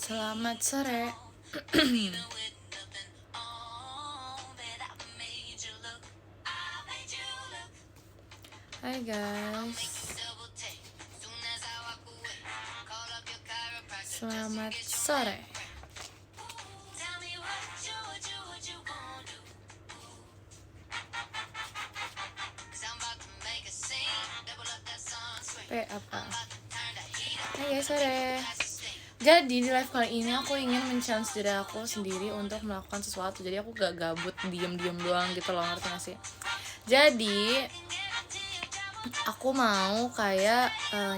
Selamat sore. Hai guys. Selamat sore. Apa? Hai guys, sore. Jadi di live kali ini aku ingin men-challenge diri aku sendiri untuk melakukan sesuatu. Jadi aku gak gabut diem-diem doang gitu loh, ngerti gak sih? Jadi aku mau kayak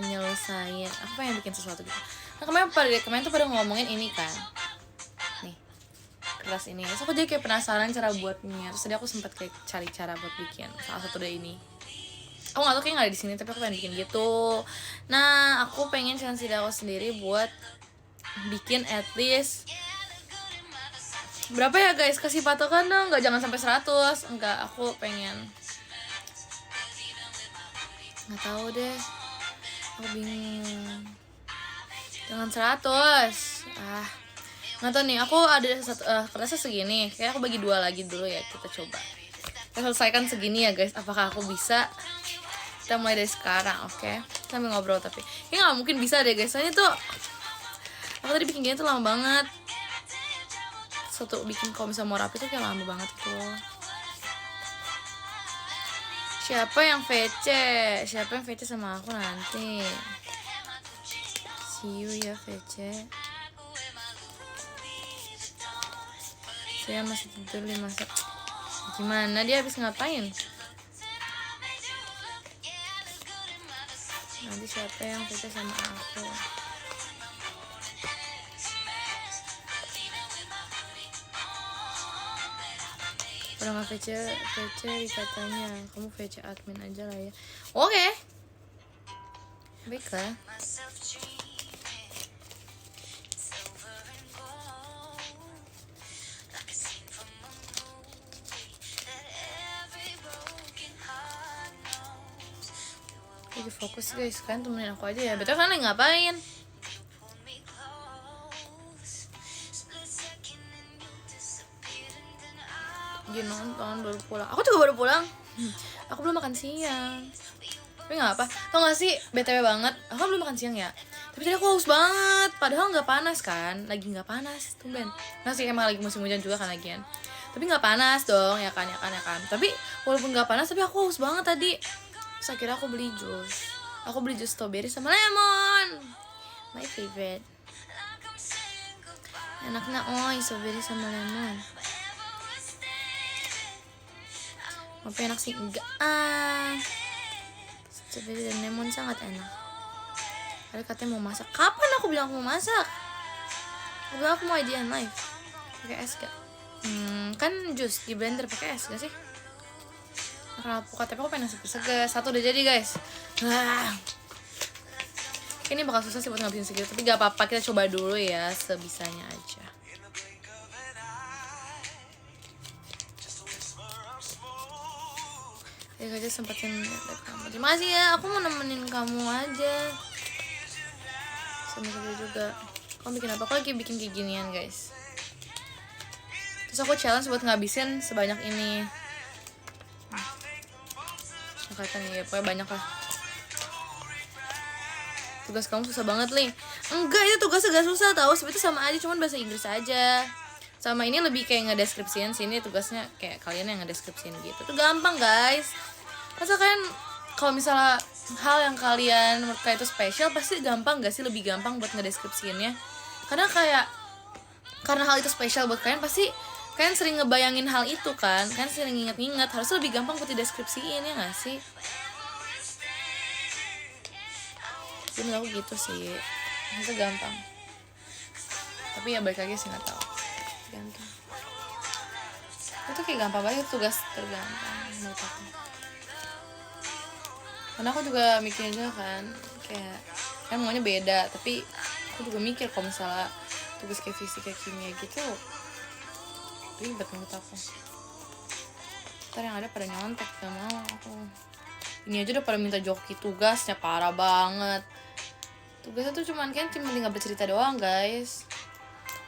nyelesain, aku pengen bikin sesuatu gitu. Nah kemarin tuh pada ngomongin ini kan, nih kertas ini. Terus aku jadi kayak penasaran cara buatnya. Terus tadi aku sempat kayak cari cara buat bikin salah satu dari ini. Aku nggak tahu, kayak nggak ada di sini, tapi aku pengen bikin gitu. Nah aku pengen challenge diri aku sendiri buat bikin at least berapa ya guys, kasih patokan dong, nggak jangan sampai 100. Enggak, aku pengen, nggak tahu deh, aku bingung, jangan 100. Nggak tahu nih, aku ada satu kertasnya segini, kayak aku bagi 2 lagi dulu ya. Kita coba kita selesaikan segini ya guys, apakah aku bisa. Kita mulai dari sekarang, oke? Sambil ngobrol, tapi ini nggak mungkin bisa deh guys, soalnya tuh aku tadi bikin gini tuh lama banget. Satu bikin kalau misalnya mau rapi tuh kayak lama banget gitu loh. Siapa yang VC sama aku nanti? See you ya VC. Saya masih tidur 5 saat. Gimana dia habis ngapain? Nanti siapa yang VC sama aku? Orang VC dikatanya kamu VC admin aja lah ya. Oke. Baiklah. Lagi fokus guys, kan temenin aku aja ya. Betul kan lagi ngapain? Dia nonton baru pulang. Aku juga baru pulang. Aku belum makan siang. Tapi nggak apa. Tau gak sih, BTW banget. Aku kan belum makan siang ya. Tapi tadi aku haus banget. Padahal nggak panas kan. Lagi nggak panas, tumben. Masih emang lagi musim hujan juga kan lagian. Tapi nggak panas dong, ya kan. Tapi walaupun nggak panas, tapi aku haus banget tadi. Terus akhirnya aku beli jus. Aku beli jus strawberry sama lemon. My favorite. Enaknya strawberry sama lemon. Apa enak sih? Enggak. Strawberry dan lemon sangat enak. Ada katanya mau masak. Kapan aku bilang aku mau masak? Aku bilang aku mau IDN live. Pakai es gak? Kan jus di blender pakai es gak sih? Karena alpukat, tapi aku pengen seger-seger. Satu udah jadi guys. Ini bakal susah sih buat ngabisin segitu, tapi gak apa-apa, kita coba dulu ya sebisanya aja. Ya aja sempetin lihat kamu. Terima kasih ya, aku mau nemenin kamu aja. Sama juga. Kamu bikin apa? Aku lagi bikin kayak ginian guys. Terus aku challenge buat ngabisin sebanyak ini. Kata nih ya, pokoknya banyak lah. Tugas kamu susah banget nih. Enggak, itu tugasnya gak susah tau. Sebenarnya sama aja, cuman bahasa Inggris aja. Sama ini lebih kayak ngedeskripsiin. Sini tugasnya kayak kalian yang ngedeskripsiin gitu. Itu gampang guys. Masa kalian kalau misalnya hal yang kalian menurut kalian itu spesial, pasti gampang gak sih? Lebih gampang buat ngedeskripsiinnya. Karena hal itu spesial buat kalian, pasti kalian sering ngebayangin hal itu kan. Kalian sering nginget-nginget. Harusnya lebih gampang buat dideskripsiin, ya gak sih? Jadi aku gitu sih, itu gampang. Tapi ya balik lagi sih, gak tau. Gampang. Itu kayak gampang banget, tugas tergampang menurut aku. Karena aku juga mikir aja kan, kayak maunya beda. Tapi aku juga mikir kalau misalnya tugas kayak fisika, kimia gitu ribet menurut aku. Ntar yang ada pada nyontek, gak mau aku. Ini aja udah pada minta joki tugasnya, parah banget. Tugasnya tuh cuma tinggal bercerita doang guys.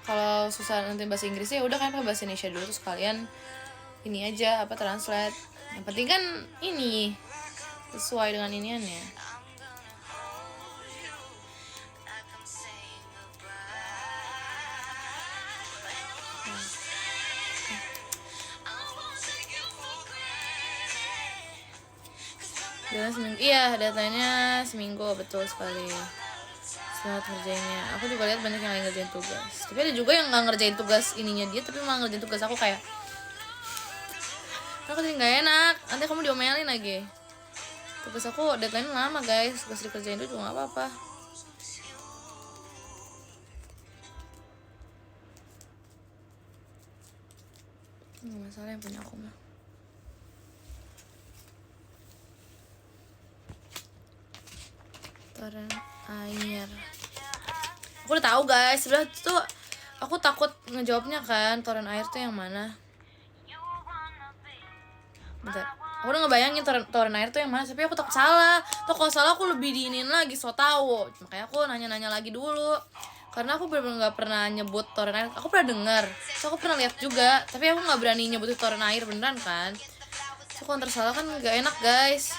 kalau susah nanti bahasa Inggrisnya udah kan pakai bahasa Indonesia dulu, terus kalian ini aja apa translate. Yang penting kan ini sesuai dengan iniannya. Deadline seminggu, iya deadline-nya seminggu, betul sekali. Selamat ngerjainnya. Aku juga lihat banyak yang lagi ngerjain tugas, tapi ada juga yang nggak ngerjain tugas ininya dia, tapi malah ngerjain tugas aku. Kayak aku jadi nggak enak, nanti kamu diomelin lagi. Tugas aku deadline lama guys, tugas dikerjain itu juga nggak apa-apa. Nggak masalah yang punya aku mah. Toren air. Aku udah tahu guys, sebelah tuh aku takut ngejawabnya kan, toren air tuh yang mana? Bentar. Aku udah ngebayangin toren air tuh yang mana, tapi aku takut salah. Tuh kalau salah aku lebih diinin lagi, so tau. Makanya aku nanya-nanya lagi dulu. Karena aku bener-bener gak pernah nyebut toren air. Aku pernah dengar, so aku pernah lihat juga, tapi aku gak berani nyebutin toren air beneran kan. So kalau tersalah kan gak enak guys.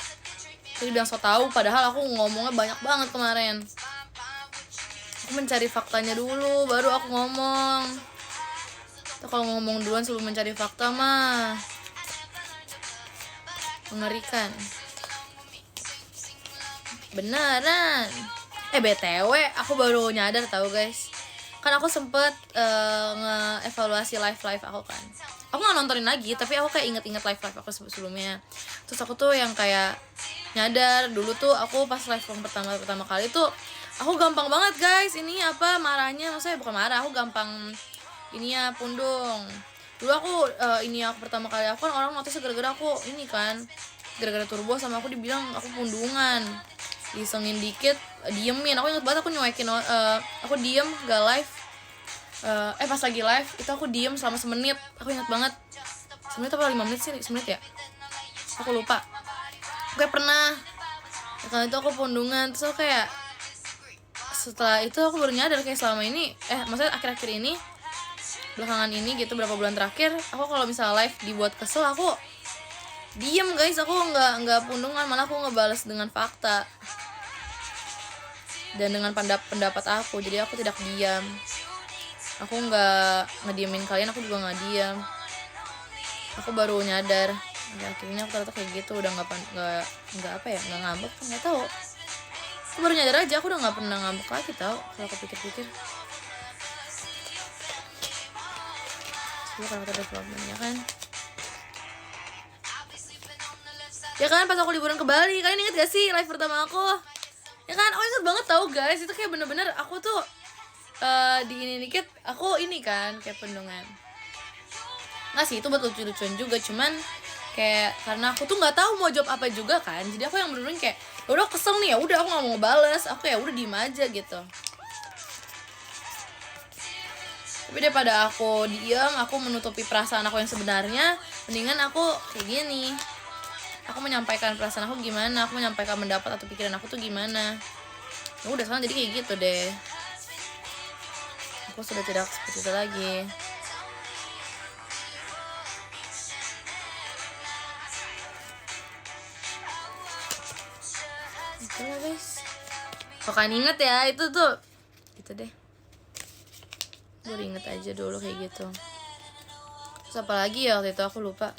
Jadi bilang so tau, padahal aku ngomongnya banyak banget kemarin. Aku mencari faktanya dulu, baru aku ngomong. Tuh kalau ngomong duluan sebelum mencari fakta mah mengerikan. Beneran. BTW aku baru nyadar tahu guys. Kan aku sempet nge-evaluasi live aku kan. Aku gak nontonin lagi, tapi aku kayak inget-inget live aku sebelumnya. Terus aku tuh yang kayak nyadar dulu tuh aku pas live yang pertama kali tuh aku gampang banget guys ini apa marahnya, maksudnya bukan marah, aku gampang ini ya pundung. Dulu aku ini aku pertama kali aku kan orang notice gara-gara aku ini kan, gara-gara turbo sama aku dibilang aku pundungan, disengin dikit diemin. Aku inget banget aku nyuekin aku diem gak live, pas lagi live itu aku diem selama semenit. Aku inget banget semenit apa 5 menit sih, semenit ya aku lupa. Kayak pernah karena itu aku pundungan. Terus aku kayak setelah itu aku baru nyadar kayak selama ini maksudnya akhir-akhir ini, belakangan ini gitu, berapa bulan terakhir aku kalau misalnya live dibuat kesel aku diem guys. Aku nggak pundungan, malah aku ngebales dengan fakta dan dengan pendapat aku. Jadi aku tidak diam, aku nggak ngediemin kalian, aku juga nggak diam. Aku baru nyadar akhirnya aku ternyata kayak gitu, udah nggak apa ya, nggak ngambek, nggak tahu. Aku baru nyadar aja, aku udah nggak pernah ngambek lagi tau kalau aku pikir-pikir. Itu karakter developmentnya kan. Ya kan pas aku liburan ke Bali, kalian inget gak sih live pertama aku? Ya kan, aku inget banget tau guys, itu kayak bener-bener aku tuh di ini dikit aku ini kan kayak pendungan. Nggak sih, itu buat lucu-lucuan juga, cuman kayak karena aku tuh nggak tahu mau jawab apa juga kan, jadi aku yang bener-bener kayak udah kesel nih, ya udah aku nggak mau ngebales, aku ya udah diem aja gitu. Tapi daripada aku diam, aku menutupi perasaan aku yang sebenarnya, mendingan aku kayak gini. Aku menyampaikan perasaan aku gimana, aku menyampaikan pendapat atau pikiran aku tuh gimana. Ya udah sekarang jadi kayak gitu deh. Aku sudah tidak seperti itu lagi. Itulah guys. Kok kan inget ya itu tuh gitu deh. Baru inget aja dulu kayak gitu. Terus apa lagi ya waktu itu aku lupa.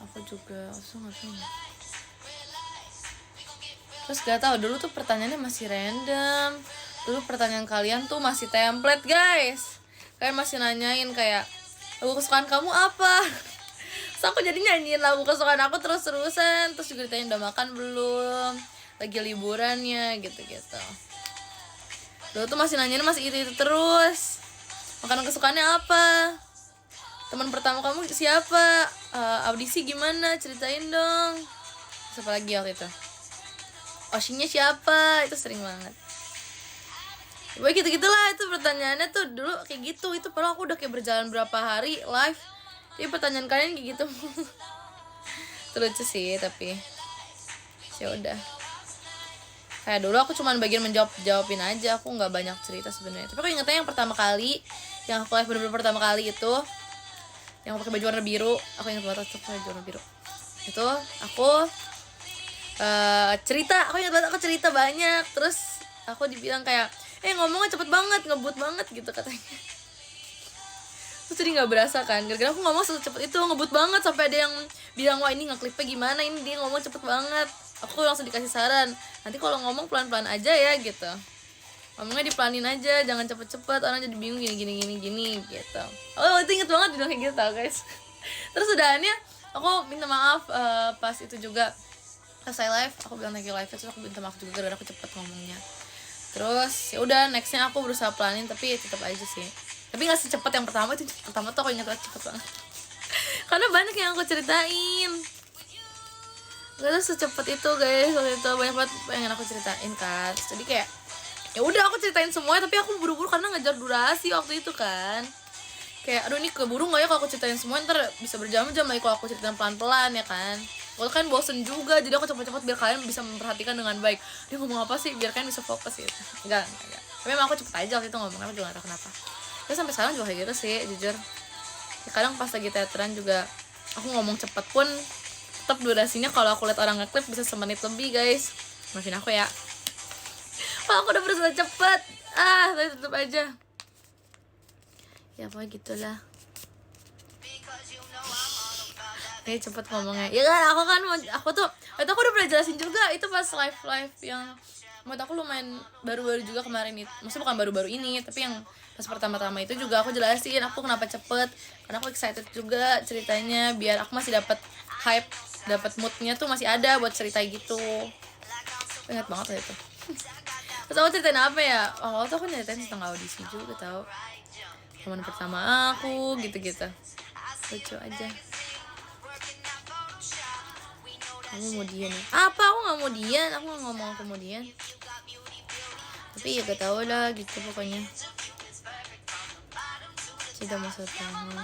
Aku juga nggak tahu. Terus gak tahu dulu tuh pertanyaannya masih random. Dulu pertanyaan kalian tuh masih template guys. Kalian masih nanyain kayak lagu kesukaan kamu apa. Terus aku jadi nyanyiin lagu kesukaan aku terus-terusan. Terus juga ditanyain udah makan belum, lagi liburannya gitu-gitu. Dulu tuh masih nanyain masih itu terus. Makanan kesukaannya apa, teman pertama kamu siapa, audisi gimana, ceritain dong. Siapa lagi waktu itu, Oshinya siapa, itu sering banget. Pokoknya gitu-gitulah itu pertanyaannya tuh dulu kayak gitu. Itu padahal aku udah kayak berjalan berapa hari live, jadi pertanyaan kalian kayak gitu. Itu lucu sih, tapi ya udah. Kayak dulu aku cuman bagian jawabin aja, aku nggak banyak cerita sebenarnya. Tapi aku ingetnya yang pertama kali, yang aku live bener-bener pertama kali itu, yang pakai baju warna biru, aku inget banget tuh pakai baju warna biru. Itu aku cerita, aku inget banget aku cerita banyak, terus aku dibilang kayak, ngomongnya cepet banget, ngebut banget gitu katanya. Terus jadi nggak berasa kan, gara-gara aku ngomong secepat itu, ngebut banget sampai ada yang bilang, wah ini ngeklipnya gimana, ini dia ngomong cepet banget. Aku langsung dikasih saran, nanti kalau ngomong pelan-pelan aja ya gitu, ngomongnya dipelanin aja, jangan cepet-cepet, orang jadi bingung gini gitu. Oh itu inget banget bilang kayak gitu guys. Terus udahannya aku minta maaf pas itu juga pas saya live, aku bilang thank you live, terus aku minta maaf juga gara-gara aku cepet ngomongnya. Terus ya udah nextnya aku berusaha pelanin, tapi tetap aja sih, tapi nggak secepat yang pertama. Itu pertama tuh aku ingat banget cepet banget karena banyak yang aku ceritain, nggak tahu secepat itu guys. Waktu itu banyak banget pengen aku ceritain kan, jadi kayak ya udah aku ceritain semuanya, tapi aku buru-buru karena ngejar durasi waktu itu kan. Kayak aduh ini keburu nggak ya kalau aku ceritain semua, ntar bisa berjam-jam lagi kalau aku ceritain pelan-pelan ya kan. Kalau kan bosen juga, jadi aku cepet-cepet biar kalian bisa memperhatikan dengan baik. Dia ngomong apa sih biar kalian bisa fokus gitu. Enggak. Tapi emang aku cepet aja waktu itu ngomongnya, aku juga gak tahu kenapa. Terus sampai sekarang juga kayak gitu sih, jujur. Ya, kadang pas lagi teateran juga aku ngomong cepet pun tetap durasinya kalau aku lihat orang ngeklip bisa semenit lebih guys. Maafin aku ya. Wah aku udah berusaha cepet, tapi tetap aja. Ya pokoknya gitulah. Cepet ngomongnya. Ya kan aku tuh itu aku udah pernah jelasin juga itu pas live yang menurut aku lumayan baru-baru juga kemarin itu. Maksudnya bukan baru-baru ini, tapi yang pas pertama-tama itu juga aku jelasin aku kenapa cepet, karena aku excited juga ceritanya, biar aku masih dapat hype, dapat moodnya tuh masih ada buat cerita gitu. Ingat banget itu. Terus aku ceritain apa ya? Waktu aku ceritain tentang audisi juga tau, teman pertama aku gitu-gitu. Lucu aja. Kamu mau Dian ya? Apa? Aku gak mau Dian, aku gak ngomong aku mau Dian. Tapi ya gak tau lah gitu pokoknya. Sudah masuk tahun.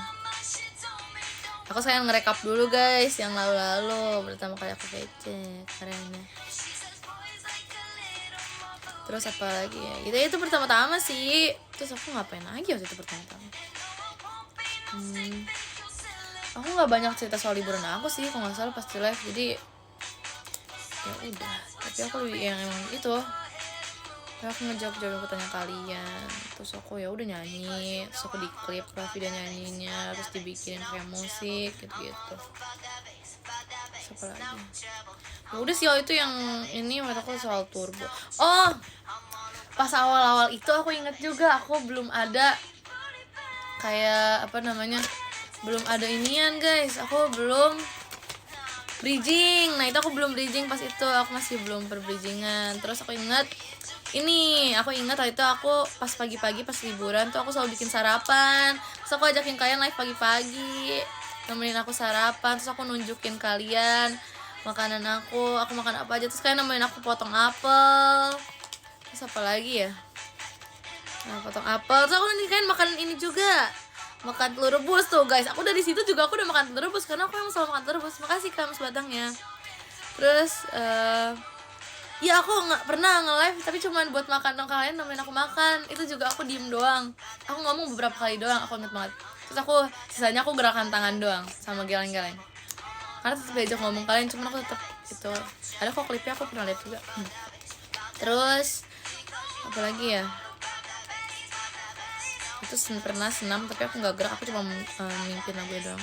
Aku sekarang ngerekap dulu guys yang lalu-lalu pertama kali aku kece karyanya. Terus apa lagi ya? Itu pertama-tama sih. Terus aku ngapain lagi waktu itu pertama-tama? Aku nggak banyak cerita soal liburan aku sih, kalau nggak salah pas di live. Jadi ya udah. Tapi aku yang emang itu. Aku ngejawab pertanyaan kalian. Terus aku ya udah nyanyi. Terus aku di klip lah video nyanyinya. Terus dibikinin kayak musik gitu-gitu. Siapa lagi? Ya udah sih itu yang ini menurut aku soal turbo. Oh, pas awal-awal itu aku inget juga aku belum ada kayak apa namanya, belum ada inian guys, aku belum bridging. Nah itu aku belum bridging pas itu, aku masih belum perbridgingan. Terus aku inget waktu itu aku pas pagi-pagi pas liburan tuh aku selalu bikin sarapan. Terus aku ajakin kalian live pagi-pagi, nemenin aku sarapan. Terus aku nunjukin kalian makanan aku makan apa aja. Terus kalian nemenin aku potong apel. Terus apa lagi ya? Nah, potong apel. Terus aku nanti kalian makan ini juga, makan telur rebus tuh guys. Aku dari situ juga aku udah makan telur rebus karena aku emang selalu makan telur rebus. Makasih Kak sebatangnya. Terus ya aku nggak pernah nge-live tapi cuman buat makan dong, kalian nemenin aku makan. Itu juga aku diem doang. Aku ngomong beberapa kali doang, aku inget banget. Terus aku sisanya aku gerakan tangan doang sama geleng-geleng. Karena tetap diajak ngomong kalian, cuman aku tetap itu. Ada kok klipnya aku pernah lihat juga. Terus apa lagi ya? Itu pernah senam tapi aku nggak gerak, aku cuma mimpin lagu doang.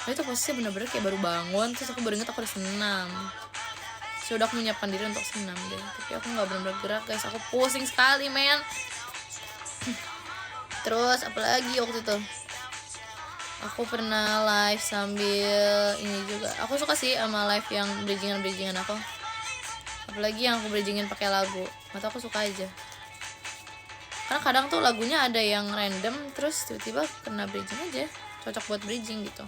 Nah, itu posisinya bener-bener kayak baru bangun, terus aku baru inget aku udah senam. Sudah aku menyiapkan diri untuk senam deh, tapi aku nggak bener-bener gerak guys, aku pusing sekali men. Terus apalagi waktu itu aku pernah live sambil ini juga. Aku suka sih sama live yang bridgingan aku, apalagi yang aku bridgingin pakai lagu, atau aku suka aja. Karena kadang tuh lagunya ada yang random terus tiba-tiba kena bridging aja, cocok buat bridging gitu.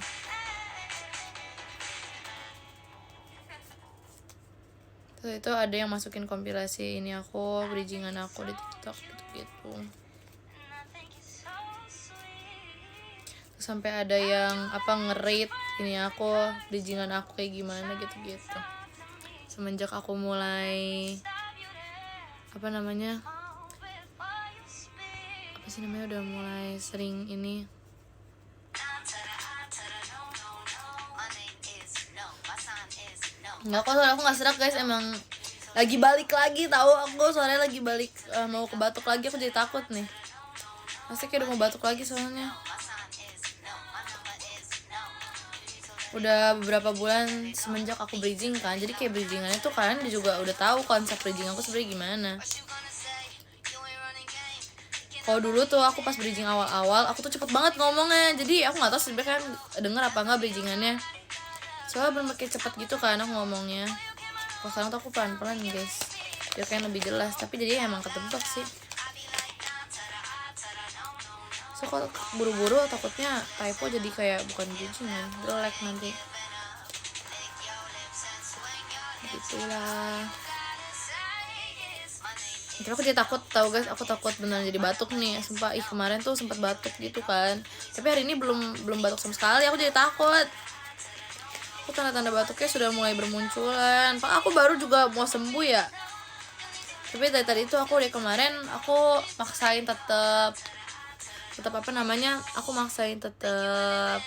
Terus itu ada yang masukin kompilasi ini aku, bridgingan aku di TikTok gitu-gitu. Terus sampai ada yang nge-rate ini aku, bridgingan aku kayak gimana gitu-gitu. semenjak aku mulai apa sih namanya udah mulai sering ini. Nggak kok, soalnya aku nggak serak guys, emang lagi balik lagi tahu aku, soalnya lagi balik mau ke batuk lagi, aku jadi takut nih. Pasti kayak udah mau batuk lagi soalnya. Udah beberapa bulan semenjak aku bridging kan, jadi kayak bridgingannya tuh kalian juga udah tahu konsep bridging aku sebenarnya gimana. Kalau dulu tuh aku pas bridging awal-awal aku tuh cepet banget ngomongnya, jadi aku nggak tahu sebenarnya kan denger apa nggak bridgingannya, soalnya belum pakai cepet gitu kan aku ngomongnya. Kalau sekarang tuh aku pelan-pelan guys, biar kayak lebih jelas, tapi jadi emang ketebak sih. So kalau buru-buru takutnya typo jadi kayak bukan bridgingan, jelek nanti. Gitulah. Tapi aku jadi takut tau guys, aku takut beneran jadi batuk nih, sumpah. Kemarin tuh sempat batuk gitu kan, tapi hari ini belum batuk sama sekali. Aku jadi takut, aku tanda-tanda batuknya sudah mulai bermunculan. Pak, aku baru juga mau sembuh ya, tapi dari tadi itu aku dari kemarin aku maksain tetap aku maksain tetap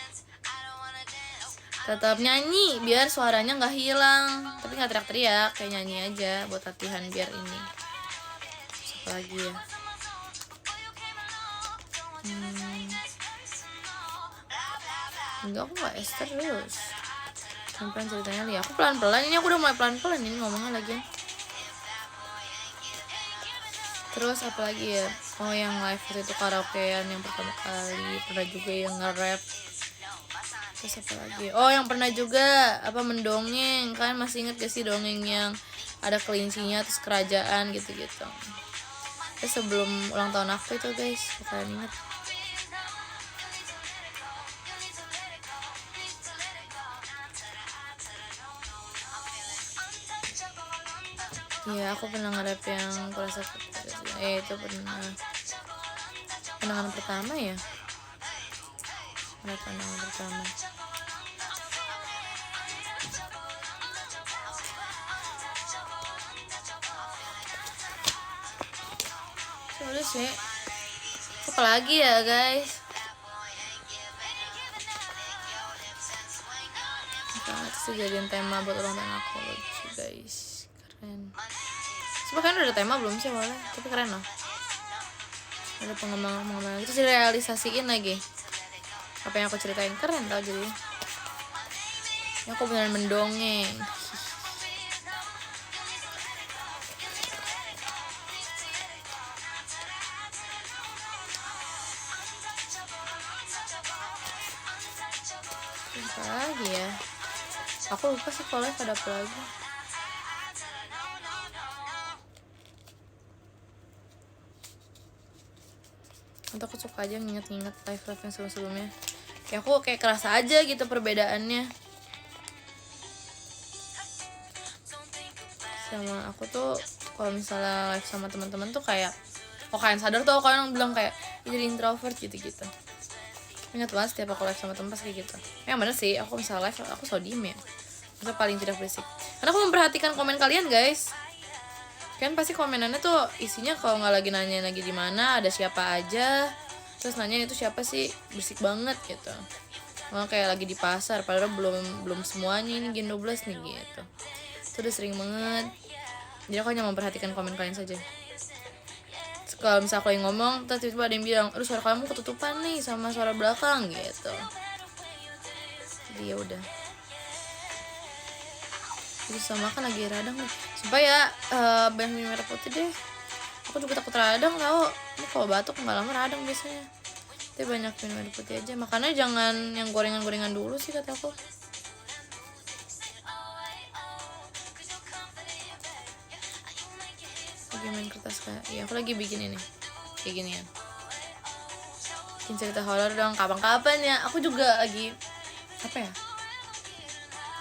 nyanyi biar suaranya nggak hilang, tapi nggak teriak-teriak, kayak nyanyi aja buat latihan biar ini. Apa lagi ya? Enggak, aku nggak ester terus. Pelan-pelan ceritanya li, aku pelan-pelan ini, aku udah mulai pelan-pelan ini ngomongnya lagi. Terus apa lagi ya? Oh, yang live itu karaokean yang pertama kali, pernah juga yang nge-rap. Terus apa lagi? Oh, yang pernah juga mendongeng, kan masih inget gak sih dongeng yang ada kelincinya terus kerajaan gitu-gitu. Terus sebelum ulang tahun aku itu guys, kalian inget? Iya, aku pernah nge-rap yang kurasa itu pernah pandangan pertama ya. Pandangan pertama. Udah sih. Apa lagi ya guys? Banget sih jadiin tema buat ulang tahun aku, lucu guys, keren. Sebenarnya udah ada tema belum sih awalnya, tapi keren loh. Ada pengembangan itu direalisasiin lagi. Apa yang aku ceritain keren tau jadi. Ya aku beneran mendongeng. Apa lagi ya? Aku lupa sih kalau ada apa lagi. Atau aku suka aja nginget-nginget live-live yang sebelum-sebelumnya. Ya aku kayak kerasa aja gitu perbedaannya. Sama aku tuh kalau misalnya live sama teman-teman tuh kayak, kalian sadar tuh kalian bilang kayak jadi introvert gitu-gitu. Ingat banget setiap aku live sama temen pas kayak gitu. Yang bener sih, aku misalnya live aku so diem ya, masa paling tidak berisik. Karena aku memperhatikan komen kalian guys. Kan pasti komenannya tuh isinya kalau nggak lagi nanya lagi di mana, ada siapa aja, terus nanya itu siapa sih, berisik banget gitu. Malah kayak lagi di pasar, padahal belum semuanya ini Gen 12 nih gitu. Itu udah sering banget. Jadi aku hanya memperhatikan komen kalian saja. Kalau misalnya aku yang ngomong, tiba-tiba ada yang bilang, aduh suara kamu ketutupan nih sama suara belakang gitu. Jadi ya udah. Jadi sama kan lagi radang nih. Supaya banyak minum air putih deh. Aku juga takut radang tau. Ini kalau batuk nggak lama radang biasanya. Tapi banyak minum air putih aja. Makanya jangan yang gorengan-gorengan dulu sih kata aku. Lagi main kertas kayak, iya aku lagi bikin ini kayak gini ya, bikin cerita horor dong kapan-kapan ya. Aku juga lagi apa ya,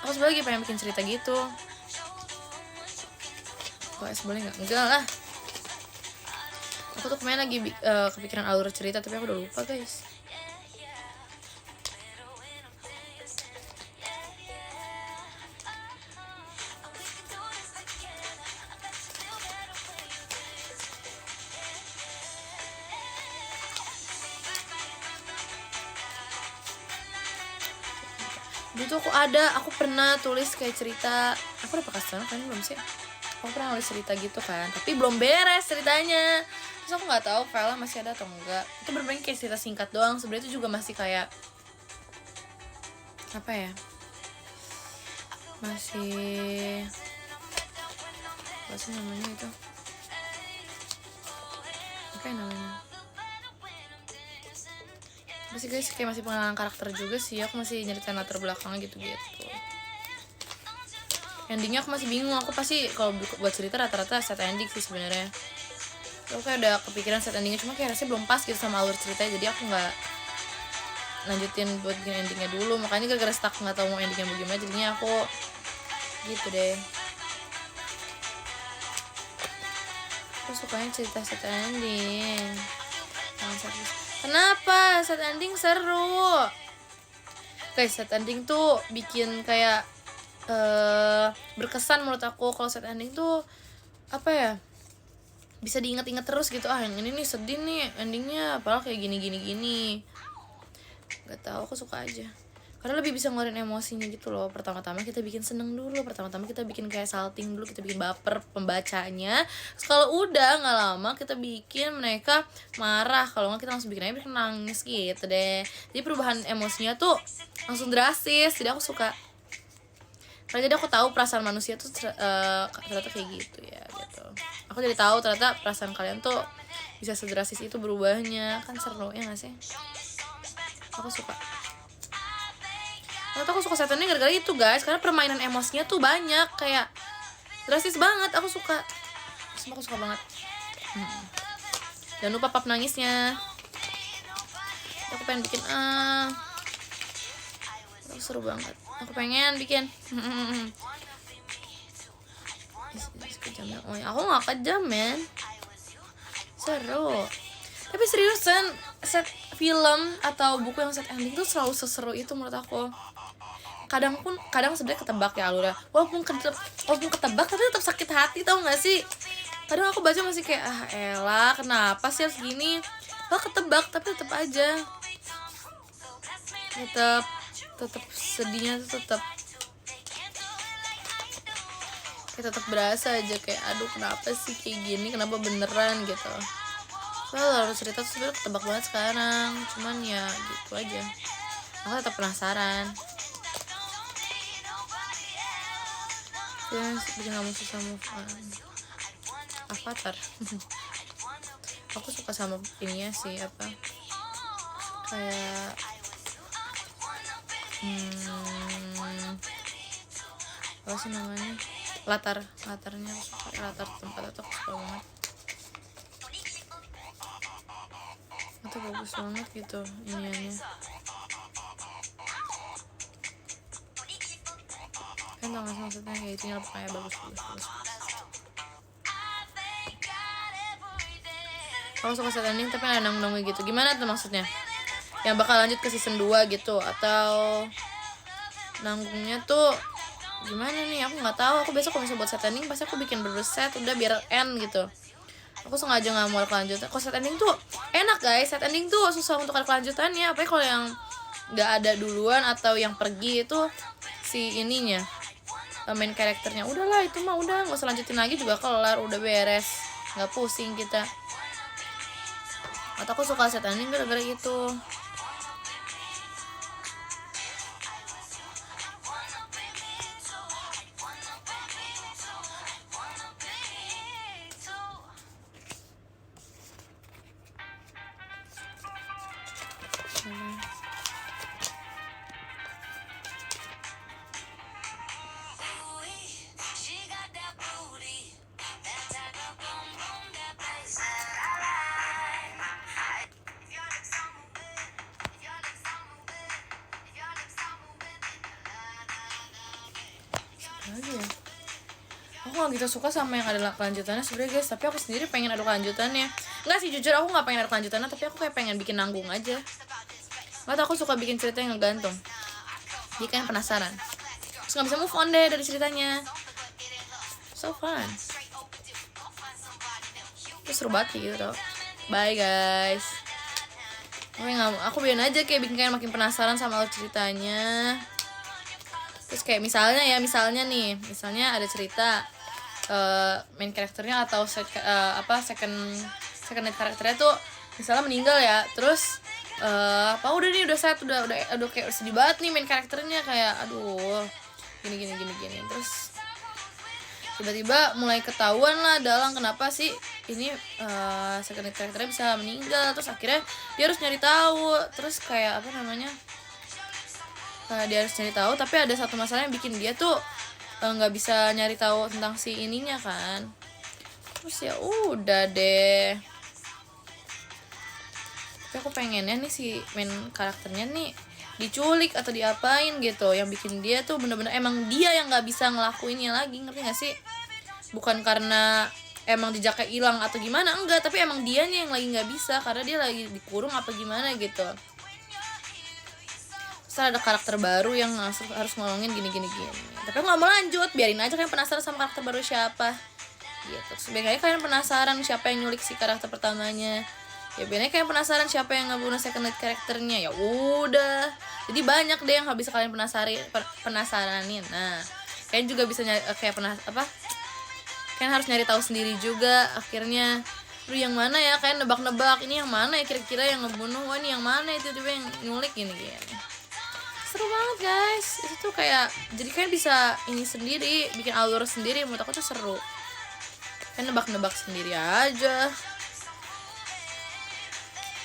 aku sebenernya lagi pengen bikin cerita gitu. Kok boleh nggak? Enggak lah, aku tuh kemarin lagi kepikiran alur cerita tapi aku udah lupa guys. Itu aku pernah tulis kayak cerita. Aku udah pakai sana kan belum sih? Aku pernah nulis cerita gitu kan, tapi belum beres ceritanya. Terus aku nggak tahu file masih ada atau enggak. Itu bener-bener kayak cerita singkat doang. Sebenarnya itu juga masih kayak apa ya? Masih apa sih namanya itu? Apa ya namanya? Masih guys, kayak masih pengenalan karakter juga sih. Aku masih nyeritain latar belakangnya gitu-gitu. Endingnya aku masih bingung. Aku pasti kalau buat cerita rata-rata set ending sih sebenarnya. Aku kayak udah kepikiran set endingnya, cuma kayak rasanya belum pas gitu sama alur ceritanya. Jadi aku nggak lanjutin buat bikin endingnya dulu. Makanya gara-gara stuck nggak tahu mau endingnya bagaimana, jadinya aku gitu deh. Aku sukanya cerita set ending. Kenapa? Set ending seru. Guys, set ending tuh bikin kayak berkesan menurut aku. Kalau set ending tuh apa ya, bisa diingat-ingat terus gitu. Yang ini nih sedih nih endingnya, padahal kayak gini. Gak tau, aku suka aja karena lebih bisa ngeluarin emosinya gitu loh. Pertama-tama kita bikin seneng dulu, pertama-tama kita bikin kayak salting dulu, kita bikin baper pembacanya. Kalau udah nggak lama kita bikin mereka marah, kalau nggak kita langsung bikin nangis gitu deh. Jadi perubahan emosinya tuh langsung drastis. Jadi aku suka. Karena jadi aku tahu perasaan manusia tuh ternyata kayak gitu ya gitu. Aku jadi tahu ternyata perasaan kalian tuh bisa sedrastis itu berubahnya. Kan seru ya nggak sih? Aku suka. Ternyata aku suka setannya gara-gara itu guys. Karena permainan emosinya tuh banyak, kayak drastis banget. Aku suka. Semua aku suka banget. Jangan lupa pap nangisnya. Aku pengen bikin aku seru banget. Aku pengen bikin. Kejam ya. Oh ya, aku gak kejam men. Seru. Tapi seriusan, set film atau buku yang set ending tuh selalu seseru itu menurut aku. Kadang sebenarnya ketebak ya alurnya. Walaupun ketebak tapi tetap sakit hati, tau gak sih? Kadang aku baca masih kayak elah kenapa sih harus gini. Ketebak tapi tetap aja. Tetap sedihnya tuh tetap berasa aja kayak aduh kenapa sih kayak gini, kenapa beneran gitu. Lalu cerita tuh sebenarnya ketebak banget sekarang, cuman ya gitu aja. Aku tetap penasaran. Ya bikin kamu susah move on. Avatar. Aku suka sama ininya sih apa kayak apa sih namanya, latarnya aku suka. Latar tempat itu aku suka banget. Itu bagus banget gitu iniannya. Kan tau gak sih maksudnya kayak itunya kayak bagus. Aku suka set ending tapi ada nanggung gitu. Gimana tuh maksudnya? Yang bakal lanjut ke season 2 gitu atau nanggungnya tuh gimana nih? Aku nggak tahu. Aku besok kalau misalnya buat set ending pasti aku bikin berset udah biar end gitu. Aku sengaja nggak mau ada kelanjutan. Kalau set ending tuh enak guys. Set ending tuh susah untuk ada kelanjutannya. Apalagi kalau yang nggak ada duluan atau yang pergi itu si ininya main karakternya. Udahlah itu mah udah nggak usah lanjutin lagi juga kelar, udah beres, nggak pusing kita. Atau aku suka set ending gara-gara gitu. Aku gak gitu suka sama yang ada kelanjutannya sebenarnya guys, tapi aku sendiri pengen ada kelanjutannya. Enggak sih, jujur aku gak pengen ada kelanjutannya, tapi aku kayak pengen bikin nanggung aja. Atau aku suka bikin cerita yang ngegantung, jadi kayak penasaran, terus gak bisa move on deh dari ceritanya. So fun. Terus seru banget gitu. Bye guys. Aku biarin aja kayak bikin kayak makin penasaran sama alur ceritanya. Terus kayak misalnya ada cerita main karakternya atau second lead karakternya tuh misalnya meninggal ya, terus udah kayak sedih banget nih main karakternya, kayak aduh gini, terus tiba-tiba mulai ketahuan lah dalang kenapa sih ini second lead karakternya bisa meninggal, terus akhirnya dia harus nyari tahu, terus kayak dia harus nyari tahu, tapi ada satu masalah yang bikin dia tuh nggak bisa nyari tahu tentang si ininya kan. Terus ya udah deh, tapi aku pengennya nih si main karakternya nih diculik atau diapain gitu, yang bikin dia tuh bener-bener emang dia yang nggak bisa ngelakuinnya lagi, ngerti nggak sih? Bukan karena emang jejaknya hilang atau gimana, enggak, tapi emang dianya yang lagi nggak bisa karena dia lagi dikurung apa gimana gitu. Terus ada karakter baru yang harus ngomongin gini. Tapi aku nggak mau lanjut, biarin aja kalian penasaran sama karakter baru siapa. Gitu. Sebenarnya kalian penasaran siapa yang nyulik si karakter pertamanya. Ya biasanya kalian penasaran siapa yang ngebunuh second lead karakternya. Ya udah. Jadi banyak deh yang bisa kalian penasaranin. Nah, kalian juga bisa kalian harus nyari tahu sendiri juga akhirnya. Yang mana ya, kalian nebak-nebak ini yang mana ya kira-kira yang ngebunuh, wah ini yang mana itu tiba yang nyulik gini. Seru banget guys, itu tuh kayak jadi kalian bisa ini sendiri, bikin alur sendiri, menurut aku tuh seru. Kalian nebak-nebak sendiri aja,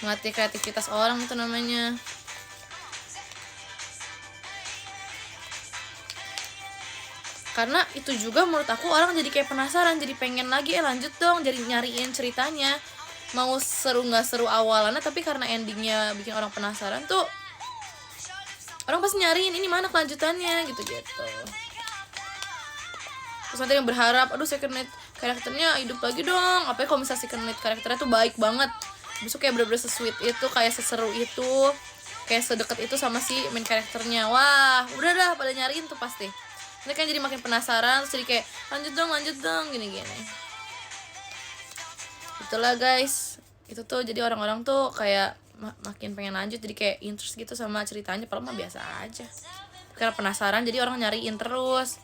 melatih kreativitas orang itu namanya. Karena itu juga menurut aku orang jadi kayak penasaran, jadi pengen lagi lanjut dong, jadi nyariin ceritanya. Mau seru nggak seru awalannya, tapi karena endingnya bikin orang penasaran tuh orang pasti nyariin ini mana kelanjutannya gitu. Terus nanti yang berharap aduh second lead karakternya hidup lagi dong, apalagi kalau misalnya second lead karakternya tuh baik banget, besok kayak bener-bener sesweet itu, kayak seseru itu, kayak sedekat itu sama si main karakternya. Wah udah dah pada nyariin tuh pasti. Nanti kan jadi makin penasaran, terus jadi kayak lanjut dong gini. Itulah guys, itu tuh jadi orang-orang tuh kayak makin pengen lanjut, jadi kayak interest gitu sama ceritanya, padahal mah biasa aja. Karena penasaran jadi orang nyariin terus.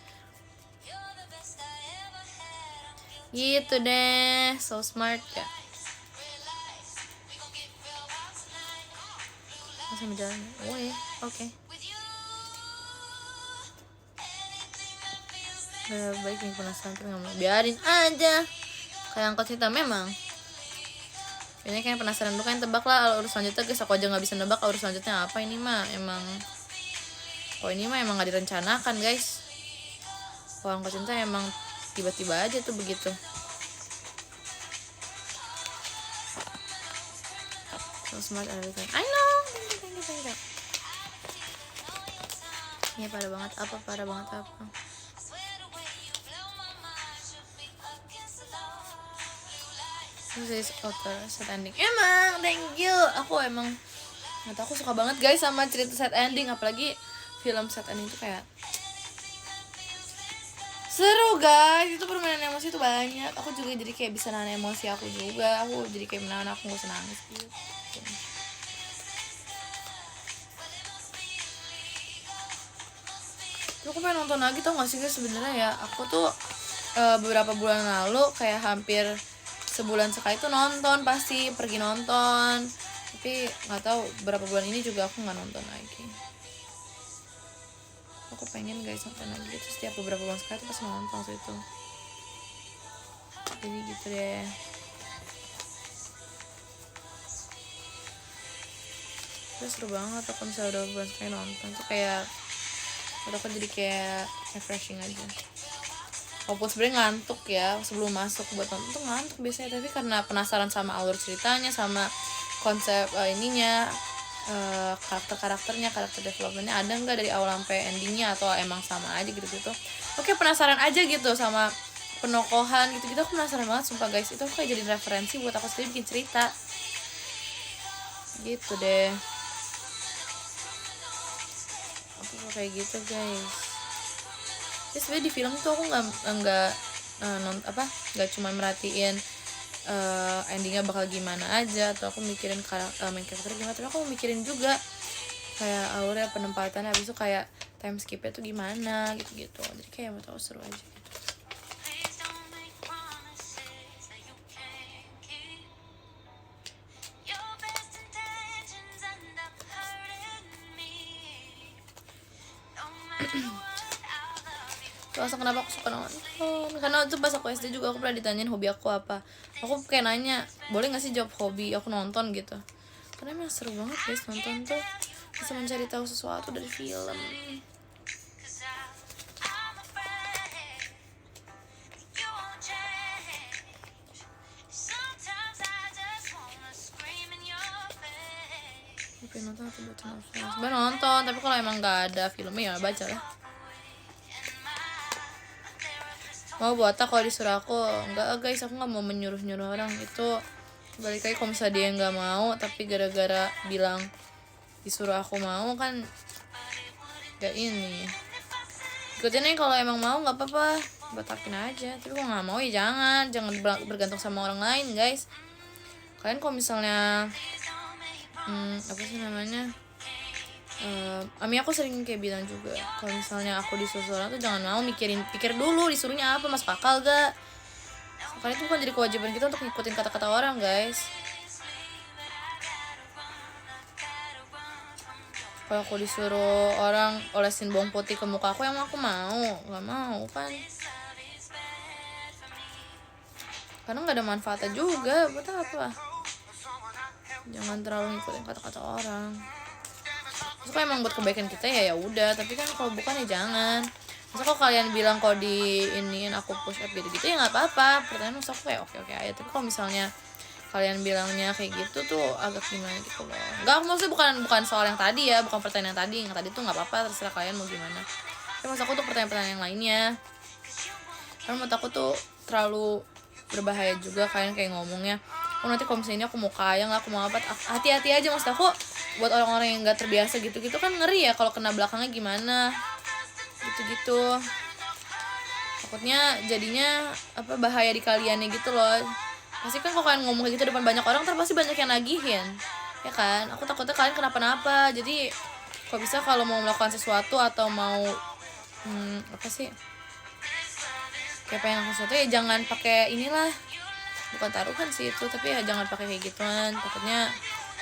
Gitu deh, so smart ya. Masih berjalan. Oke. Baik nih penasaran tapi nggak mau, biarin aja. Kayak angkot cerita memang. Ini kayak penasaran dulu, kan tebak lah urus selanjutnya guys. Aku aja nggak bisa nebak urus selanjutnya apa. Ini mah emang nggak direncanakan guys. Kalau angkot cinta emang tiba-tiba aja tuh begitu. So smart everything. I know. Thank you. Ini parah banget apa. This is author set ending. Emang, thank you. Aku emang nggak tahu, aku suka banget guys sama cerita set ending, apalagi film set ending itu kayak seru guys. Itu permainan emosi itu banyak. Aku juga jadi kayak bisa nahan emosi aku juga. Aku jadi kayak menahan, aku nggak usah nangis gitu. Aku pengen nonton lagi, tau gak sih guys sebenarnya ya. Aku tuh beberapa bulan lalu kayak hampir sebulan sekali tuh nonton, pasti pergi nonton, tapi nggak tahu berapa bulan ini juga aku nggak nonton lagi. Aku pengen guys nonton lagi gitu, setiap beberapa bulan sekali tuh pasti nonton itu. Jadi gitu deh. Terus seru banget aku misalnya udah bulan sekali nonton tuh, kayak udah aku jadi kayak refreshing aja. Walaupun sebenarnya ngantuk ya sebelum masuk buat nonton tuh ngantuk biasanya, tapi karena penasaran sama alur ceritanya, sama konsep karakter-karakternya, karakter developmentnya ada nggak dari awal sampai endingnya, atau emang sama aja gitu. Oke, penasaran aja gitu sama penokohan gitu. Aku penasaran banget sumpah guys. Itu kayak jadi referensi buat aku sendiri bikin cerita gitu deh. Aku kayak gitu guys. Ya sebenarnya di film tuh aku nggak cuma merhatiin endingnya bakal gimana aja, atau aku mikirin main karakter gimana, tapi aku mikirin juga kayak aura penempatan, habis itu kayak time skipnya tuh gimana gitu-gitu. Jadi kayak mau tahu seru aja gitu. Terus kenapa aku suka nonton? Karena tuh pas aku SD juga aku pernah ditanyain hobi aku apa. Aku kayak nanya, boleh gak sih jawab hobi aku nonton gitu. Karena emang seru banget guys, nonton tuh bisa mencari tahu sesuatu dari film. Pengen nonton atau baca novel? Sebenernya nonton, tapi kalau emang gak ada filmnya ya baca lah. Mau buat apa kalau disuruh aku? Enggak guys, aku gak mau menyuruh-nyuruh orang. Itu balik lagi kalau misalnya dia gak mau, tapi gara-gara bilang disuruh aku mau kan gak ini. Ikutin aja, kalau emang mau gak apa-apa, batakin aja. Tapi kalau gak mau ya jangan bergantung sama orang lain guys. Kalian kalau misalnya apa sih namanya, Ami aku sering kayak bilang juga, kalau misalnya aku disuruh orang tuh jangan mau pikir dulu disuruhnya apa, masuk akal gak. Karena itu bukan jadi kewajiban kita untuk ngikutin kata-kata orang guys. Kalau aku disuruh orang olesin bawang putih ke muka aku, emang aku mau? Gak mau kan, karena gak ada manfaatnya juga. Buat apa? Jangan terlalu ngikutin kata-kata orang. Terus kalau emang buat kebaikan kita ya udah, tapi kan kalau bukan ya jangan. Masa kalau kalian bilang kalau di iniin aku push up gitu ya nggak apa-apa. Pertanyaan masa aku kayak oke aja. Tapi kalau misalnya kalian bilangnya kayak gitu tuh agak gimana gitu loh. Nggak, maksudnya bukan soal yang tadi ya, bukan pertanyaan yang tadi. Yang tadi tuh nggak apa-apa, terserah kalian mau gimana. Tapi maksud aku tuh pertanyaan-pertanyaan yang lainnya, karena menurut aku tuh terlalu berbahaya juga kalian kayak ngomongnya, oh nanti kalau misalnya ini aku mau kaya nggak, aku mau apa. Hati-hati aja, maksud aku buat orang-orang yang nggak terbiasa gitu-gitu kan ngeri ya kalau kena belakangnya gimana gitu-gitu. Takutnya jadinya apa, bahaya di kaliannya gitu loh. Pasti kan kalau kalian ngomong kayak gitu depan banyak orang, terus pasti banyak yang nagihin ya kan. Aku takutnya kalian kenapa-napa. Jadi kok bisa kalau mau melakukan sesuatu atau mau apa sih, kayak pengen lakukan sesuatu ya jangan pakai inilah, bukan taruhan sih itu, tapi ya jangan pakai kayak gituan. Takutnya